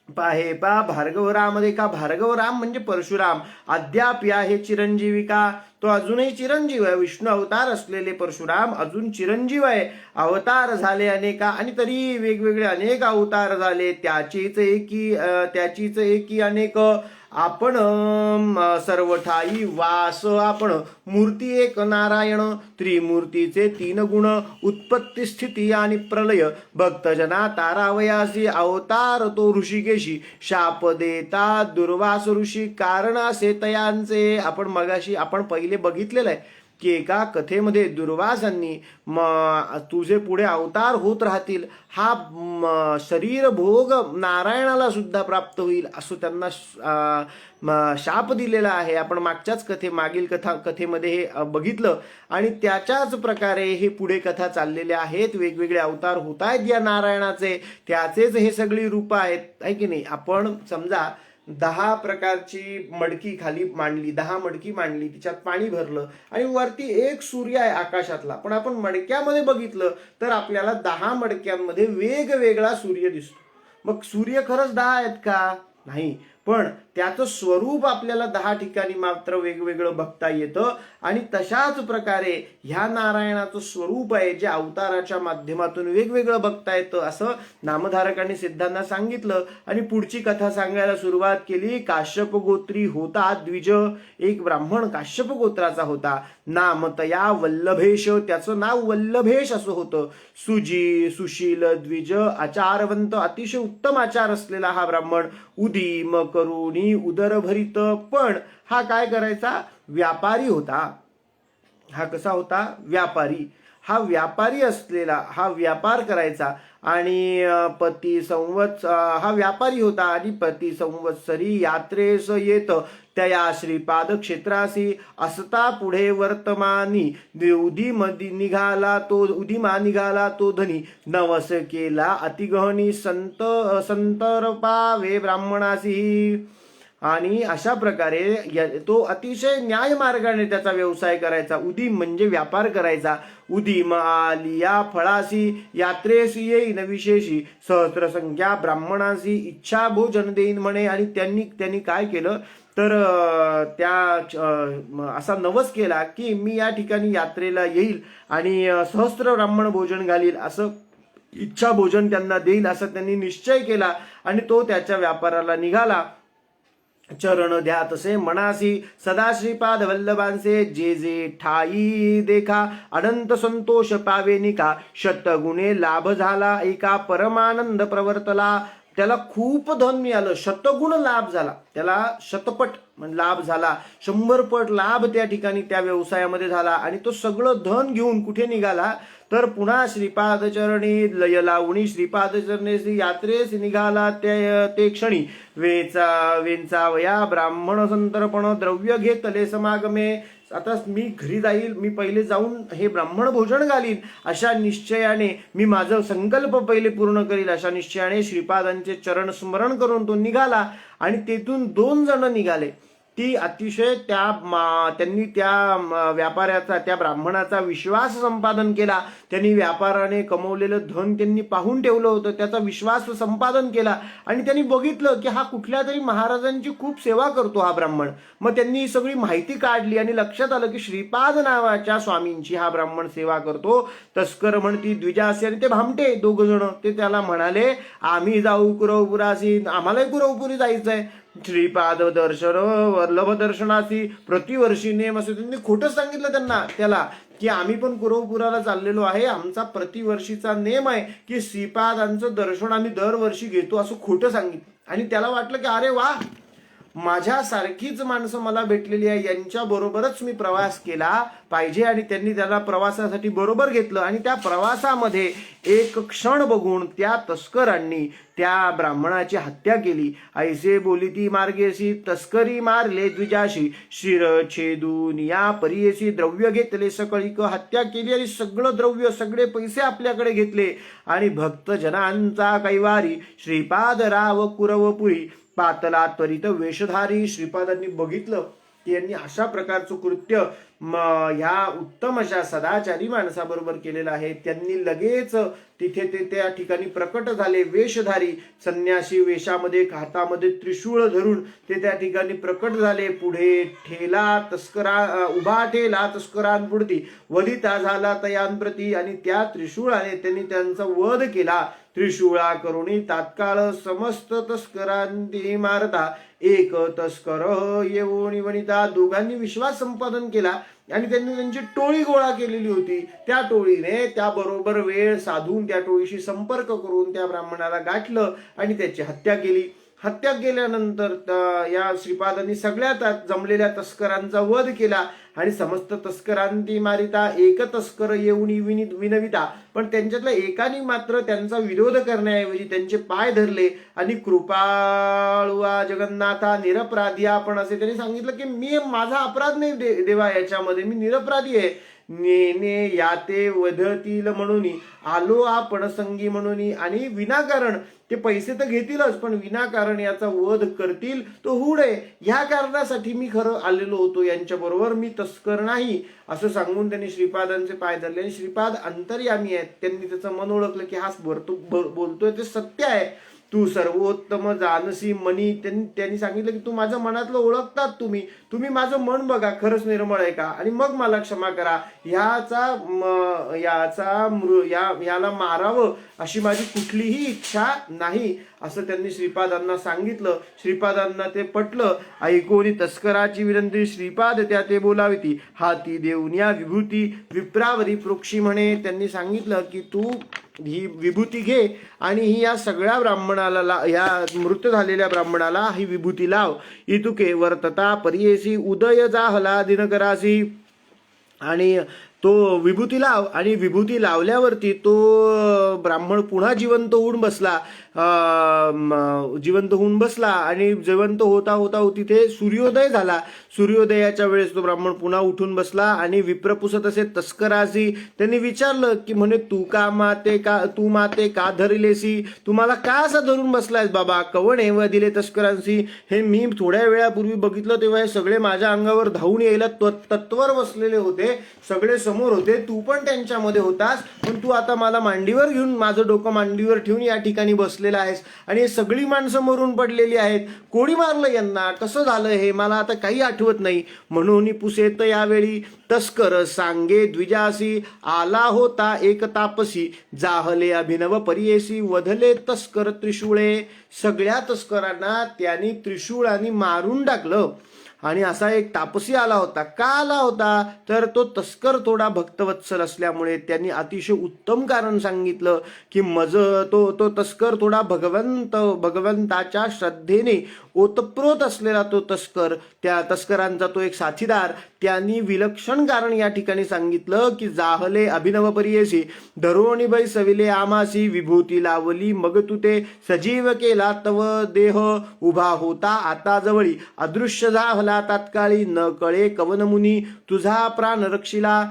पाहे पा भार्गवराम देखा. भार्गवराम म्हणजे परशुराम. अद्याप या हे चिरंजीविका. तो अजूनही चिरंजीव आहे. विष्णू अवतार असलेले परशुराम अजून चिरंजीव आहे. अवतार झाले अनेका आणि तरी वेगवेगळे अनेक अवतार झाले. त्याचीच एकी अनेक आपण सर्व ठाई वास आपण. मूर्ती एक नारायण त्रिमूर्तीचे 3 गुण उत्पत्ती स्थिती आणि प्रलय. भक्तजना तारावयासी अवतार तो ऋषिकेशी. शाप देता दुर्वास ऋषी कारण असे तयांचे. आपण पहिले बघितलेलं आहे की एका कथेमध्ये दुर्वासांनी तुझे पुढे अवतार होत राहतील, हा शरीर भोग नारायणाला सुद्धा प्राप्त होईल असं त्यांना शाप दिलेला आहे. आपण मागील कथेमध्ये हे बघितलं आणि त्याच्याच प्रकारे हे पुढे कथा चाललेल्या आहेत. वेगवेगळे अवतार होत आहेत या नारायणाचे, त्याचेच हे सगळी रूप आहेत, आहे की नाही. आपण समजा 10 प्रकारची मडकी खाली मांडली, 10 मडकी मांडली, तिच्यात पाणी भरलं आणि वरती एक सूर्य आहे आकाशातला. पण आपण मडक्यामध्ये बघितलं तर आपल्याला 10 मडक्यांमध्ये वेगवेगळा सूर्य दिसतो. मग सूर्य खरंच 10 आहेत का? नाही, पण त्याचं स्वरूप आपल्याला 10 ठिकाणी मात्र वेगवेगळं बघता येतं. आणि तशाच प्रकारे ह्या नारायणाचं स्वरूप आहे जे अवताराच्या माध्यमातून वेगवेगळं बघता येतं असं नामधारकांनी सिद्धांना सांगितलं. आणि पुढची कथा सांगायला सुरुवात केली. काश्यप गोत्री होता द्विज. एक ब्राह्मण काश्यप गोत्राचा होता. नाम तया वल्लभेश. त्याचं नाव वल्लभेश असं होतं. सुशील द्विज आचारवंत, अतिशय उत्तम आचार असलेला हा ब्राह्मण. उदीम करुणी उदर भरित. पण हा काय करायचा? व्यापारी होता. हा कसा होता? व्यापारी. हा व्यापारी असलेला, हा व्यापार करायचा आणि हा व्यापारी होता आणि प्रति संवत्सरी यात्रेस येत. त्या श्रीपाद क्षेत्रासी असता पुढे वर्तमानी. उदीमा निघाला तो धनी. नवस केला अतिगहनी संतर्पावे ब्राह्मणासी. आणि अशा प्रकारे तो अतिशय न्याय मार्गाने त्याचा व्यवसाय करायचा. उदीम म्हणजे व्यापार करायचा. उदीम आलिया फळासी यात्रेसी येईन विशेषी. सहस्रसंख्या ब्राह्मणासी इच्छा भोजन देईन म्हणे. आणि त्यांनी काय केलं तर असा नवस केला की मी या ठिकाणी यात्रेला येईल आणि सहस्त्र ब्राह्मण भोजन घालील, असं इच्छा भोजन त्यांना देईल असं त्यांनी निश्चय केला. आणि तो त्याच्या व्यापाराला निघाला. चरण द्या तसे मनासी सदा श्रीपाद वल्लभांचे. जे ठाई देखा अनंत संतोष पावे निका. शतगुणे लाभ झाला एका परमानंद प्रवर्तला. त्याला खूप धन मिळालं, शतगुण लाभ झाला. त्याला शतपट लाभ झाला, 100 पट लाभ त्या ठिकाणी त्या व्यवसायामध्ये झाला. आणि तो सगळं धन घेऊन कुठे निघाला तर पुन्हा श्रीपाद चरणी लय लावणी श्रीपाद चरणी यात्रेस निघाला. ते क्षणी वेंचावया ब्राह्मण संतर्पण द्रव्य घेतले समागमे. आता मी घरी जाईल, मी पहिले जाऊन हे ब्राह्मण भोजन घालीन अशा निश्चयाने, मी माझं संकल्प पहिले पूर्ण करील अशा निश्चयाने श्रीपादांचे चरण स्मरण करून तो निघाला. आणि तेथून 2 जण निघाले. ती अतिशय त्यांनी त्या व्यापाऱ्याचा, त्या ब्राह्मणाचा विश्वास संपादन केला. त्यांनी व्यापाराने कमवलेलं धन त्यांनी पाहून ठेवलं होतं, त्याचा विश्वास संपादन केला. आणि त्यांनी बघितलं की हा कुठल्या तरी महाराजांची खूप सेवा करतो हा ब्राह्मण. मग त्यांनी ही सगळी माहिती काढली आणि लक्षात आलं की श्रीपाद नावाच्या स्वामींची हा ब्राह्मण सेवा करतो. तस्कर म्हणती द्विजासी आणि ते भामटे 2 जण ते त्याला म्हणाले, आम्ही जाऊ कुरवपुरासी, आम्हालाही कुरवपुरी जायचंय. श्रीपाद दर्शन वल्लभ दर्शनाची प्रतिवर्षी नेम असे त्यांनी खोटं सांगितलं त्याला की आम्ही पण कुरवपुराला चाललेलो आहे, आमचा प्रतिवर्षीचा नेम आहे की श्रीपादांचं दर्शन आम्ही दरवर्षी घेतो असं खोटं सांगितलं. आणि त्याला वाटलं की अरे वा, माझ्यासारखीच माणसं मला भेटलेली आहे, यांच्या बरोबरच मी प्रवास केला पाहिजे. आणि त्यांनी त्याला प्रवासासाठी बरोबर घेतलं. आणि त्या प्रवासामध्ये एक क्षण बघून त्या तस्करांनी त्या ब्राह्मणाची हत्या केली. ऐसे बोलिती मार्गेसी तस्करी मारले द्विजाशी शिर छेदून या परियेसी द्रव्य घेतले सकळीक. हत्या केली आणि सगळं द्रव्य, सगळे पैसे आपल्याकडे घेतले. आणि भक्तजनांचा कैवारी श्रीपाद राव कुरवपुरी पातला त्वरित वेशधारी. श्रीपादांनी बघितलं की यांनी अशा प्रकारचं कृत्य ह्या उत्तम अशा सदाचारी माणसाबरोबर केलेलं आहे. त्यांनी लगेच तिथे ते त्या ठिकाणी प्रकट झाले. वेशधारी संन्यासी वेशामध्ये, हातामध्ये त्रिशूळ धरून ते त्या ठिकाणी प्रकट झाले. पुढे उभा ठेला तस्करांपुढती वधिता झाला तयांप्रती. आणि त्या त्रिशूळाने त्यांनी त्यांचा वध केला. त्रिशूळा करुणी तात्काळ समस्त तस्करांती मारता एक तस्कर येऊन वनिता. दोघांनी विश्वास संपादन केला आणि त्यांनी त्यांची टोळी गोळा केलेली होती. त्या टोळीने त्याबरोबर वेळ साधून त्या टोळीशी संपर्क करून त्या ब्राह्मणाला गाठलं आणि त्याची हत्या केली. हत्या केल्यानंतर या श्रीपादांनी सगळ्या जमलेल्या तस्करांचा वध केला. आणि समस्त तस्करांती मारिता एक तस्कर येऊन विनविता. पण त्यांच्यातल्या एकाने मात्र त्यांचा विरोध करण्याऐवजी त्यांचे पाय धरले आणि कृपाळुआ जगन्नाथा निरपराधी आपण असे त्यांनी सांगितलं की मी, माझा अपराध नाही देवा, याच्यामध्ये मी निरपराधी आहे. नेने याते वधतील म्हणून आलो आपण संगी म्हणून. आणि विनाकारण ते पैसे तर घेतीलच पण विनाकारण याचा वध करतील तो हुड आहे, ह्या कारणासाठी मी खरं आलेलो होतो यांच्या बरोबर, मी तस्कर नाही असं सांगून त्यांनी श्रीपादांचे पाय धरले. आणि श्रीपाद अंतर्यामी आहेत, त्यांनी त्याचं मन ओळखलं की हा बोलतोय ते सत्य आहे. तू सर्वोत्तम जानसी मनी. त्यांनी सांगितलं की तू माझं मनातलं ओळखतात, तुम्ही माझं मन बघा खरंच निर्मळ आहे का, आणि मग मला क्षमा करा. याला मारावं अशी माझी कुठलीही इच्छा नाही असं त्यांनी श्रीपादांना सांगितलं. श्रीपादांना ते पटलं. ऐकोनी तस्कराची विनंती श्रीपाद त्या ते बोलाविती. हाती देऊन या विभूती विप्रावरी प्रोक्षी म्हणे. त्यांनी सांगितलं की तू ही विभूती घे आणि ही या सगळ्या ब्राह्मणाला, या मृत झालेल्या ब्राह्मणाला ही विभूती लाव. इतुके वर्तता परियेसी उदय जाहला दिनकरासी. आणि तो विभूती लाव. आणि विभूती लावल्यावरती तो ब्राह्मण पुन्हा जिवंत होऊन बसला. आणि जिवंत होता तिथे सूर्योदय झाला. सूर्योदयाच्या वेळेस तो ब्राह्मण पुन्हा उठून बसला आणि विप्रपुसत असे तस्करासी. त्यांनी विचारलं की म्हणे तू माते का धरलेसी, तुम्हाला का असं धरून बसलायस बाबा. कवण हेव दिले तस्करांशी. हे मी थोड्या वेळापूर्वी बघितलं तेव्हा हे सगळे माझ्या अंगावर धावून यायला तत्वर बसलेले होते, सगळे समोर होते, तू पण त्यांच्यामध्ये होतास, पण तू आता मला मांडीवर घेऊन, माझं डोकं मांडीवर ठेवून या ठिकाणी बसलेला आहेस. आणि हे सगळी माणसं मरून पडलेली आहेत. कोणी मारलं यांना, कसं झालं हे मला आता काही आठवत नाही. म्हणून पुसेत यावेळी तस्कर सांगे द्विजासी. आला होता एक तापसी जाहले अभिनव परियेसी. वधले तस्कर त्रिशूळे. सगळ्या तस्करांना त्यांनी त्रिशूळाने मारून टाकलं. आणि असा एक तापसी आला होता. का आला होता तर तो तस्कर थोडा भक्तवत्सल असल्यामुळे त्यांनी अतिशय उत्तम कारण सांगितलं की तो तस्कर थोडा भगवंताच्या श्रद्धेने ओतप्रोत असलेला तो तस्कर, त्या तस्करांचा तो एक साथीदार, त्यांनी विलक्षण कारण या ठिकाणी सांगितलं की जाहले अभिनव परियेसी धरोणी बै सविले आमासी विभूती लावली मग तू ते सजीव केला तव देह उभा होता आता जवळी अदृश्य जाहला तात्काळी न कळे कवन मुनी तुझा प्राण रक्षिला.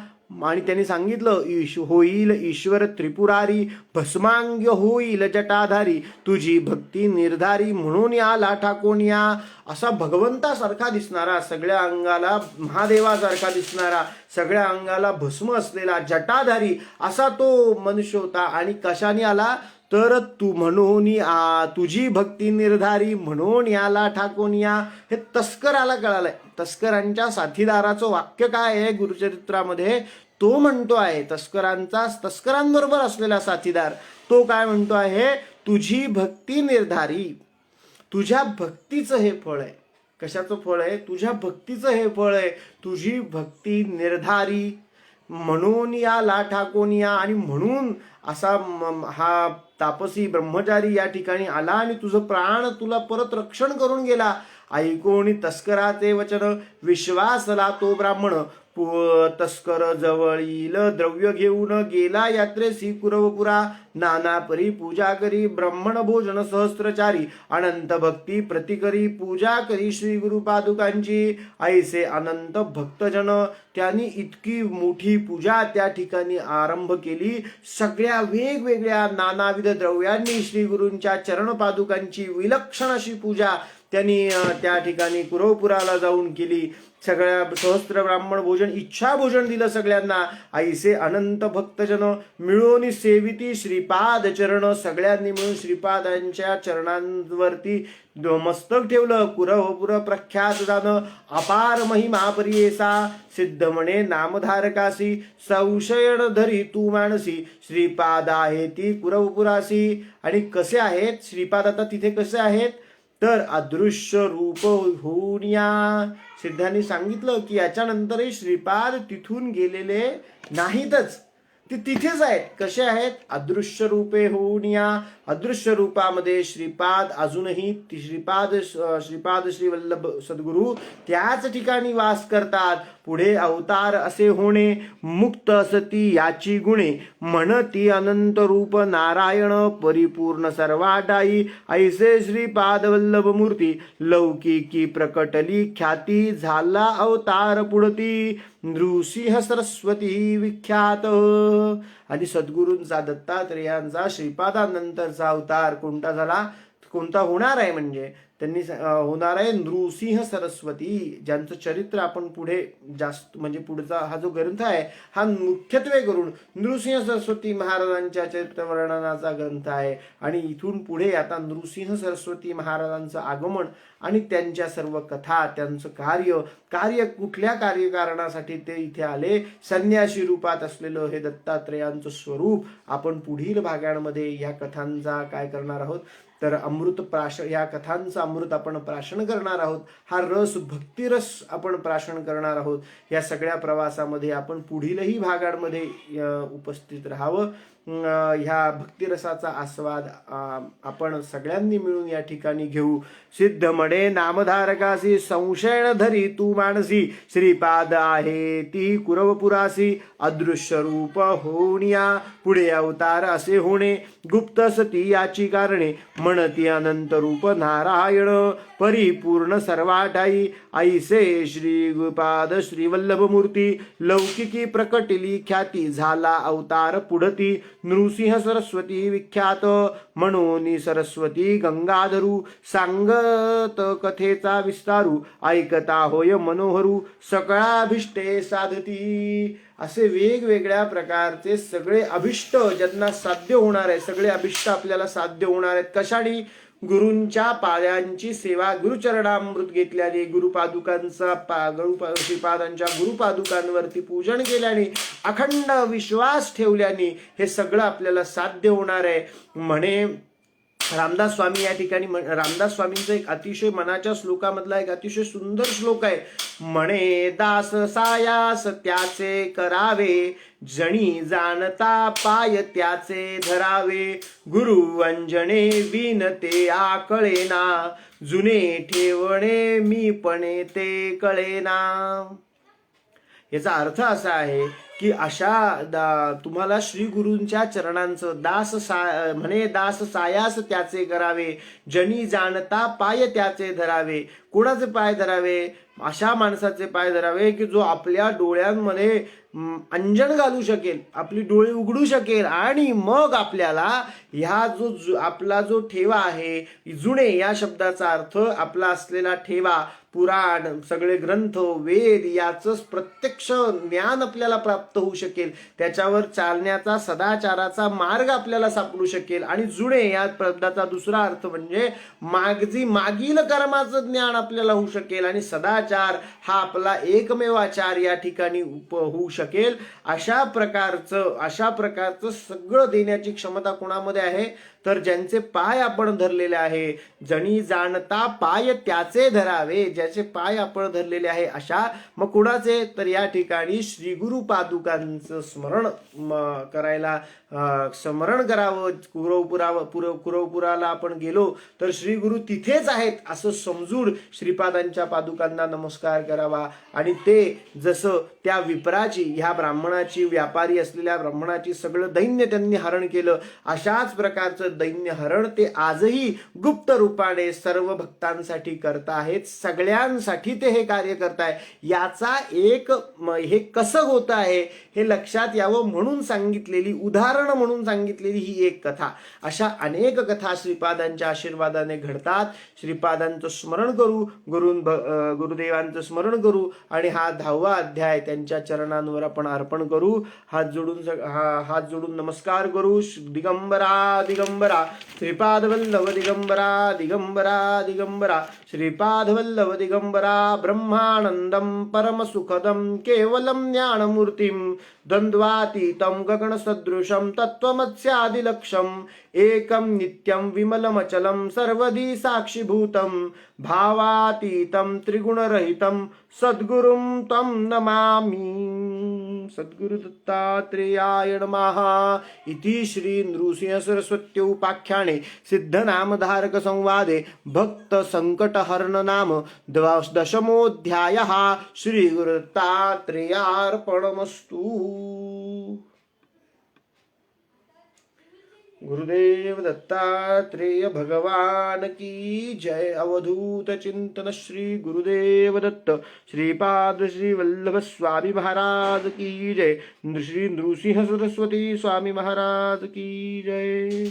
आणि त्यांनी सांगितलं होईल ईश्वर त्रिपुरारी भस्मांग होईल जटाधारी तुझी भक्ती निर्धारी म्हणून आला ठाकून या. असा भगवंतासारखा दिसणारा, सगळ्या अंगाला महादेवासारखा दिसणारा, सगळ्या अंगाला भस्म असलेला जटाधारी असा तो मनुष्य होता. आणि कशाने आला तर तू म्हणून तुझी भक्ती निर्धारी म्हणून याला ठाकून या. हे तस्कराला कळालंय. तस्करांच्या साथीदाराचं वाक्य काय आहे गुरुचरित्रामध्ये, तो म्हणतो आहे तस्करांबरोबर असलेला साथीदार तो काय म्हणतो आहे, तुझी भक्ती निर्धारी. तुझ्या भक्तीचं हे फळ आहे. कशाचं फळ आहे? तुझ्या भक्तीचं हे फळ आहे. तुझी भक्ती निर्धारी म्हणून याला ठाकून या. आणि म्हणून असा हा तापसी ब्रह्मचारी या ठिकाणी आला आणि तुझं प्राण तुला परत रक्षण करून गेला. ऐकोणी तस्कराचे वचन विश्वासला तो ब्राह्मण तस्कर जवळील द्रव्य घेऊन गेला यात्रेसी कुरवपुरा नाना परी पूजा करी ब्राह्मण भोजन सहस्त्रचारी अनंत भक्ती प्रतिकरी पूजा करी श्री गुरुपादुकांची. ऐसे अनंत भक्तजन त्यांनी इतकी मोठी पूजा त्या ठिकाणी आरंभ केली. सगळ्या वेगवेगळ्या नानाविध द्रव्यांनी श्री गुरूंच्या चरण पादुकांची विलक्षण अशी पूजा त्यांनी त्या ठिकाणी कुरवपुराला जाऊन केली. सगळ्या सहस्त्र ब्राह्मण भोजन इच्छा भोजन दिलं सगळ्यांना. ऐसे अनंत भक्तजन मिळून सेविती श्रीपाद चरण, सगळ्यांनी मिळून श्रीपादांच्या चरणांवरती मस्तक ठेवलं. कुरवपुर प्रख्यात जाणं अपार महिमा परियेसा सिद्ध म्हणे नामधारकासी संशयन धरी तू मानसी श्रीपाद आहे ती कुरवपुरासी. आणि कसे आहेत श्रीपाद आता तिथे कसे आहेत तर अदृश्य रूप होऊन या. सिद्धांनी सांगितलं की याच्यानंतरही श्रीपाद तिथून गेलेले नाहीतच, ते तिथेच आहेत. कसे आहेत? अदृश्य रूपे होऊन या. अदृश्य रूपामध्ये श्रीपाद अजूनही श्रीपाद श्री वल्लभ सद्गुरू त्याच ठिकाणी वास करतात. पुढे अवतार असे होणे मुक्त असती याची गुणे म्हणती अनंत रूप नारायण परिपूर्ण सर्वाडाई. ऐसे श्रीपाद वल्लभ मूर्ती लौकिकी प्रकटली ख्याती झाला अवतार पुढती नृसिंह सरस्वती विख्यात. आणि सद्गुरूंचा दत्तात्रेयांचा श्रीपादानंतरचा अवतार कोणता झाला, कोणता होणार आहे म्हणजे त्यांनी होणार आहे नृसिंह सरस्वती, ज्यांचं चरित्र आपण पुढे जास्त म्हणजे पुढचा हा जो ग्रंथ आहे हा मुख्यत्वे करून नृसिंह सरस्वती महाराजांच्या चरित्र वर्णनाचा ग्रंथ आहे. आणि इथून पुढे आता नृसिंह सरस्वती महाराजांचं आगमन आणि त्यांच्या सर्व कथा, त्यांचं कार्य कुठल्या कार्यकारणासाठी ते इथे आले, संन्यासी रूपात असलेलं हे दत्तात्रेयांचं स्वरूप आपण पुढील भागांमध्ये या कथांचा काय करणार आहोत तर या कथांचं अमृत आपण प्राशन करणार आहोत. हा रस भक्तिरस आपण प्राशन करणार आहोत. या सगळ्या प्रवासामध्ये आपण पुढीलही भागांमध्ये उपस्थित राहावं. ह्या भक्तिरसाचा आस्वाद आपण सगळ्यांनी मिळून या ठिकाणी घेऊ. सिद्ध म्हणे नामधारकासी संशय धरी तू मानसी श्रीपाद आहे ती कुरवपुरासी अदृश्य रूप होऊनिया पुढे अवतार असे होणे गुप्त सती याची कारणे म्हणती अनंत रूप नारायण परिपूर्ण सर्वाठाई. ऐसे श्री गुरुपाद श्री वल्लभ मूर्ती लौकिकी प्रकटिली ख्याती झाला अवतार पुढती नृसिंह सरस्वती विख्यात. म्हणून सरस्वती गंगाधरू सांगत कथेचा विस्तारू ऐकता होय मनोहरू सकळाभिष्टे साधती. असे वेगवेगळ्या प्रकारचे सगळे अभिष्ट ज्यांना साध्य होणार आहे, सगळे अभिष्ट आपल्याला साध्य होणार आहेत. कशाने? गुरूंच्या पायांची सेवा, गुरुचरणामृत घेतल्याने, गुरुपादुकांचा श्रीपादांच्या गुरुपादुकांवरती पूजन केल्याने, अखंड विश्वास ठेवल्याने हे सगळं आपल्याला साध्य होणार आहे. म्हणे रामदास स्वामी या ठिकाणी रामदास स्वामींचा एक अतिशय मनाच्या श्लोकामधला एक अतिशय सुंदर श्लोक आहे. म्हणे दास सायास त्याचे करावे, जणी जाणता पाय त्याचे धरावे. गुरु अंजने विनते आकळेना, जुने ठेवणे मी पणे ते कळेना. याचा अर्थ असा आहे की तुम्हाला श्री गुरूंच्या चरणांचं म्हणे दास सायास त्याचे करावे, जनी जाणता पाय त्याचे धरावे. कोणाचे पाय धरावे? अशा माणसाचे पाय धरावे की जो आपल्या डोळ्यांमध्ये अंजन घालू शकेल, आपली डोळे उघडू शकेल, आणि मग आपल्याला ह्या आपला जो ठेवा आहे, जुने या शब्दाचा अर्थ आपला असलेला ठेवा, पुराण, सगळे ग्रंथ, वेद याचं प्रत्यक्ष ज्ञान आपल्याला प्राप्त होऊ शकेल. त्याच्यावर चालण्याचा सदाचाराचा मार्ग आपल्याला सापडू शकेल. आणि जुने या शब्दाचा दुसरा अर्थ म्हणजे मागील कर्माचं ज्ञान आपल्याला होऊ शकेल, आणि सदाचार हा आपला एकमेव आचार या ठिकाणी होऊ शकेल. अशा प्रकारचं सगळं देण्याची क्षमता कोणामध्ये आहे? तर ज्यांचे पाय आपण धरलेले आहे. जणी जाणता पाय त्याचे धरावे, ज्याचे पाय आपण धरलेले आहे अशा. मग कुणाचे? तर या ठिकाणी श्री गुरु पादुकांचं स्मरण करावं. कुरवपुराला आपण गेलो तर श्री गुरु तिथेच आहेत असं समजून श्रीपादांच्या पादुकांना नमस्कार करावा. आणि ते जसं त्या विप्राची, ह्या ब्राह्मणाची, व्यापारी असलेल्या ब्राह्मणाची सगळं दैन्य त्यांनी हरण केलं, अशाच प्रकारचं दैन्य हरण ते आजही गुप्त रूपाने सर्व भक्तांसाठी करत आहेत. सगळ्यांसाठी ते हे कार्य करताय. याचा हे कसं होत आहे हे लक्षात यावं म्हणून सांगितलेली, उदाहरण म्हणून सांगितलेली ही एक कथा. अशा अनेक कथा श्रीपादांच्या आशीर्वादाने घडतात. श्रीपादांचं स्मरण करू, गुरुदेवांचं स्मरण करू, आणि हा 10वा अध्याय त्यांच्या चरणांवर आपण अर्पण करू. हात जोडून नमस्कार करू. दिगंबरा दिगंबरा श्रीपादवल्लभ दिगंबरा दिगंबरा दिगंबरा श्रीपादवल्लभ दिगंबरा. ब्रह्मानंदं परमसुखदं केवलं ज्ञानमूर्तिं द्वंद्वातीतं गगनसदृशं तत्त्वमस्यादिलक्ष्यम् एकं नित्यं विमलमचलं सर्वदी साक्षिभूतं भावातीतं त्रिगुणरहितं सद्गुरुं तं नमामि. सद्गुरु दत्तात्रेयाय नमः. इति श्री नृसिंह सरस्वती उपाख्याने सिद्धनामधारक संवादे भक्त संकटहरण नाम 10मोऽध्यायः. श्री गुरु दत्तात्रेयार्पणमस्तु. गुरुदेव दत्तात्रेय भगवान की जय. अवधूत चिंतन श्री गुरुदेव दत्त श्रीपाद श्री वल्लभ स्वामी महाराज की जय. श्री नृसिंह सरस्वती स्वामी महाराज की जय.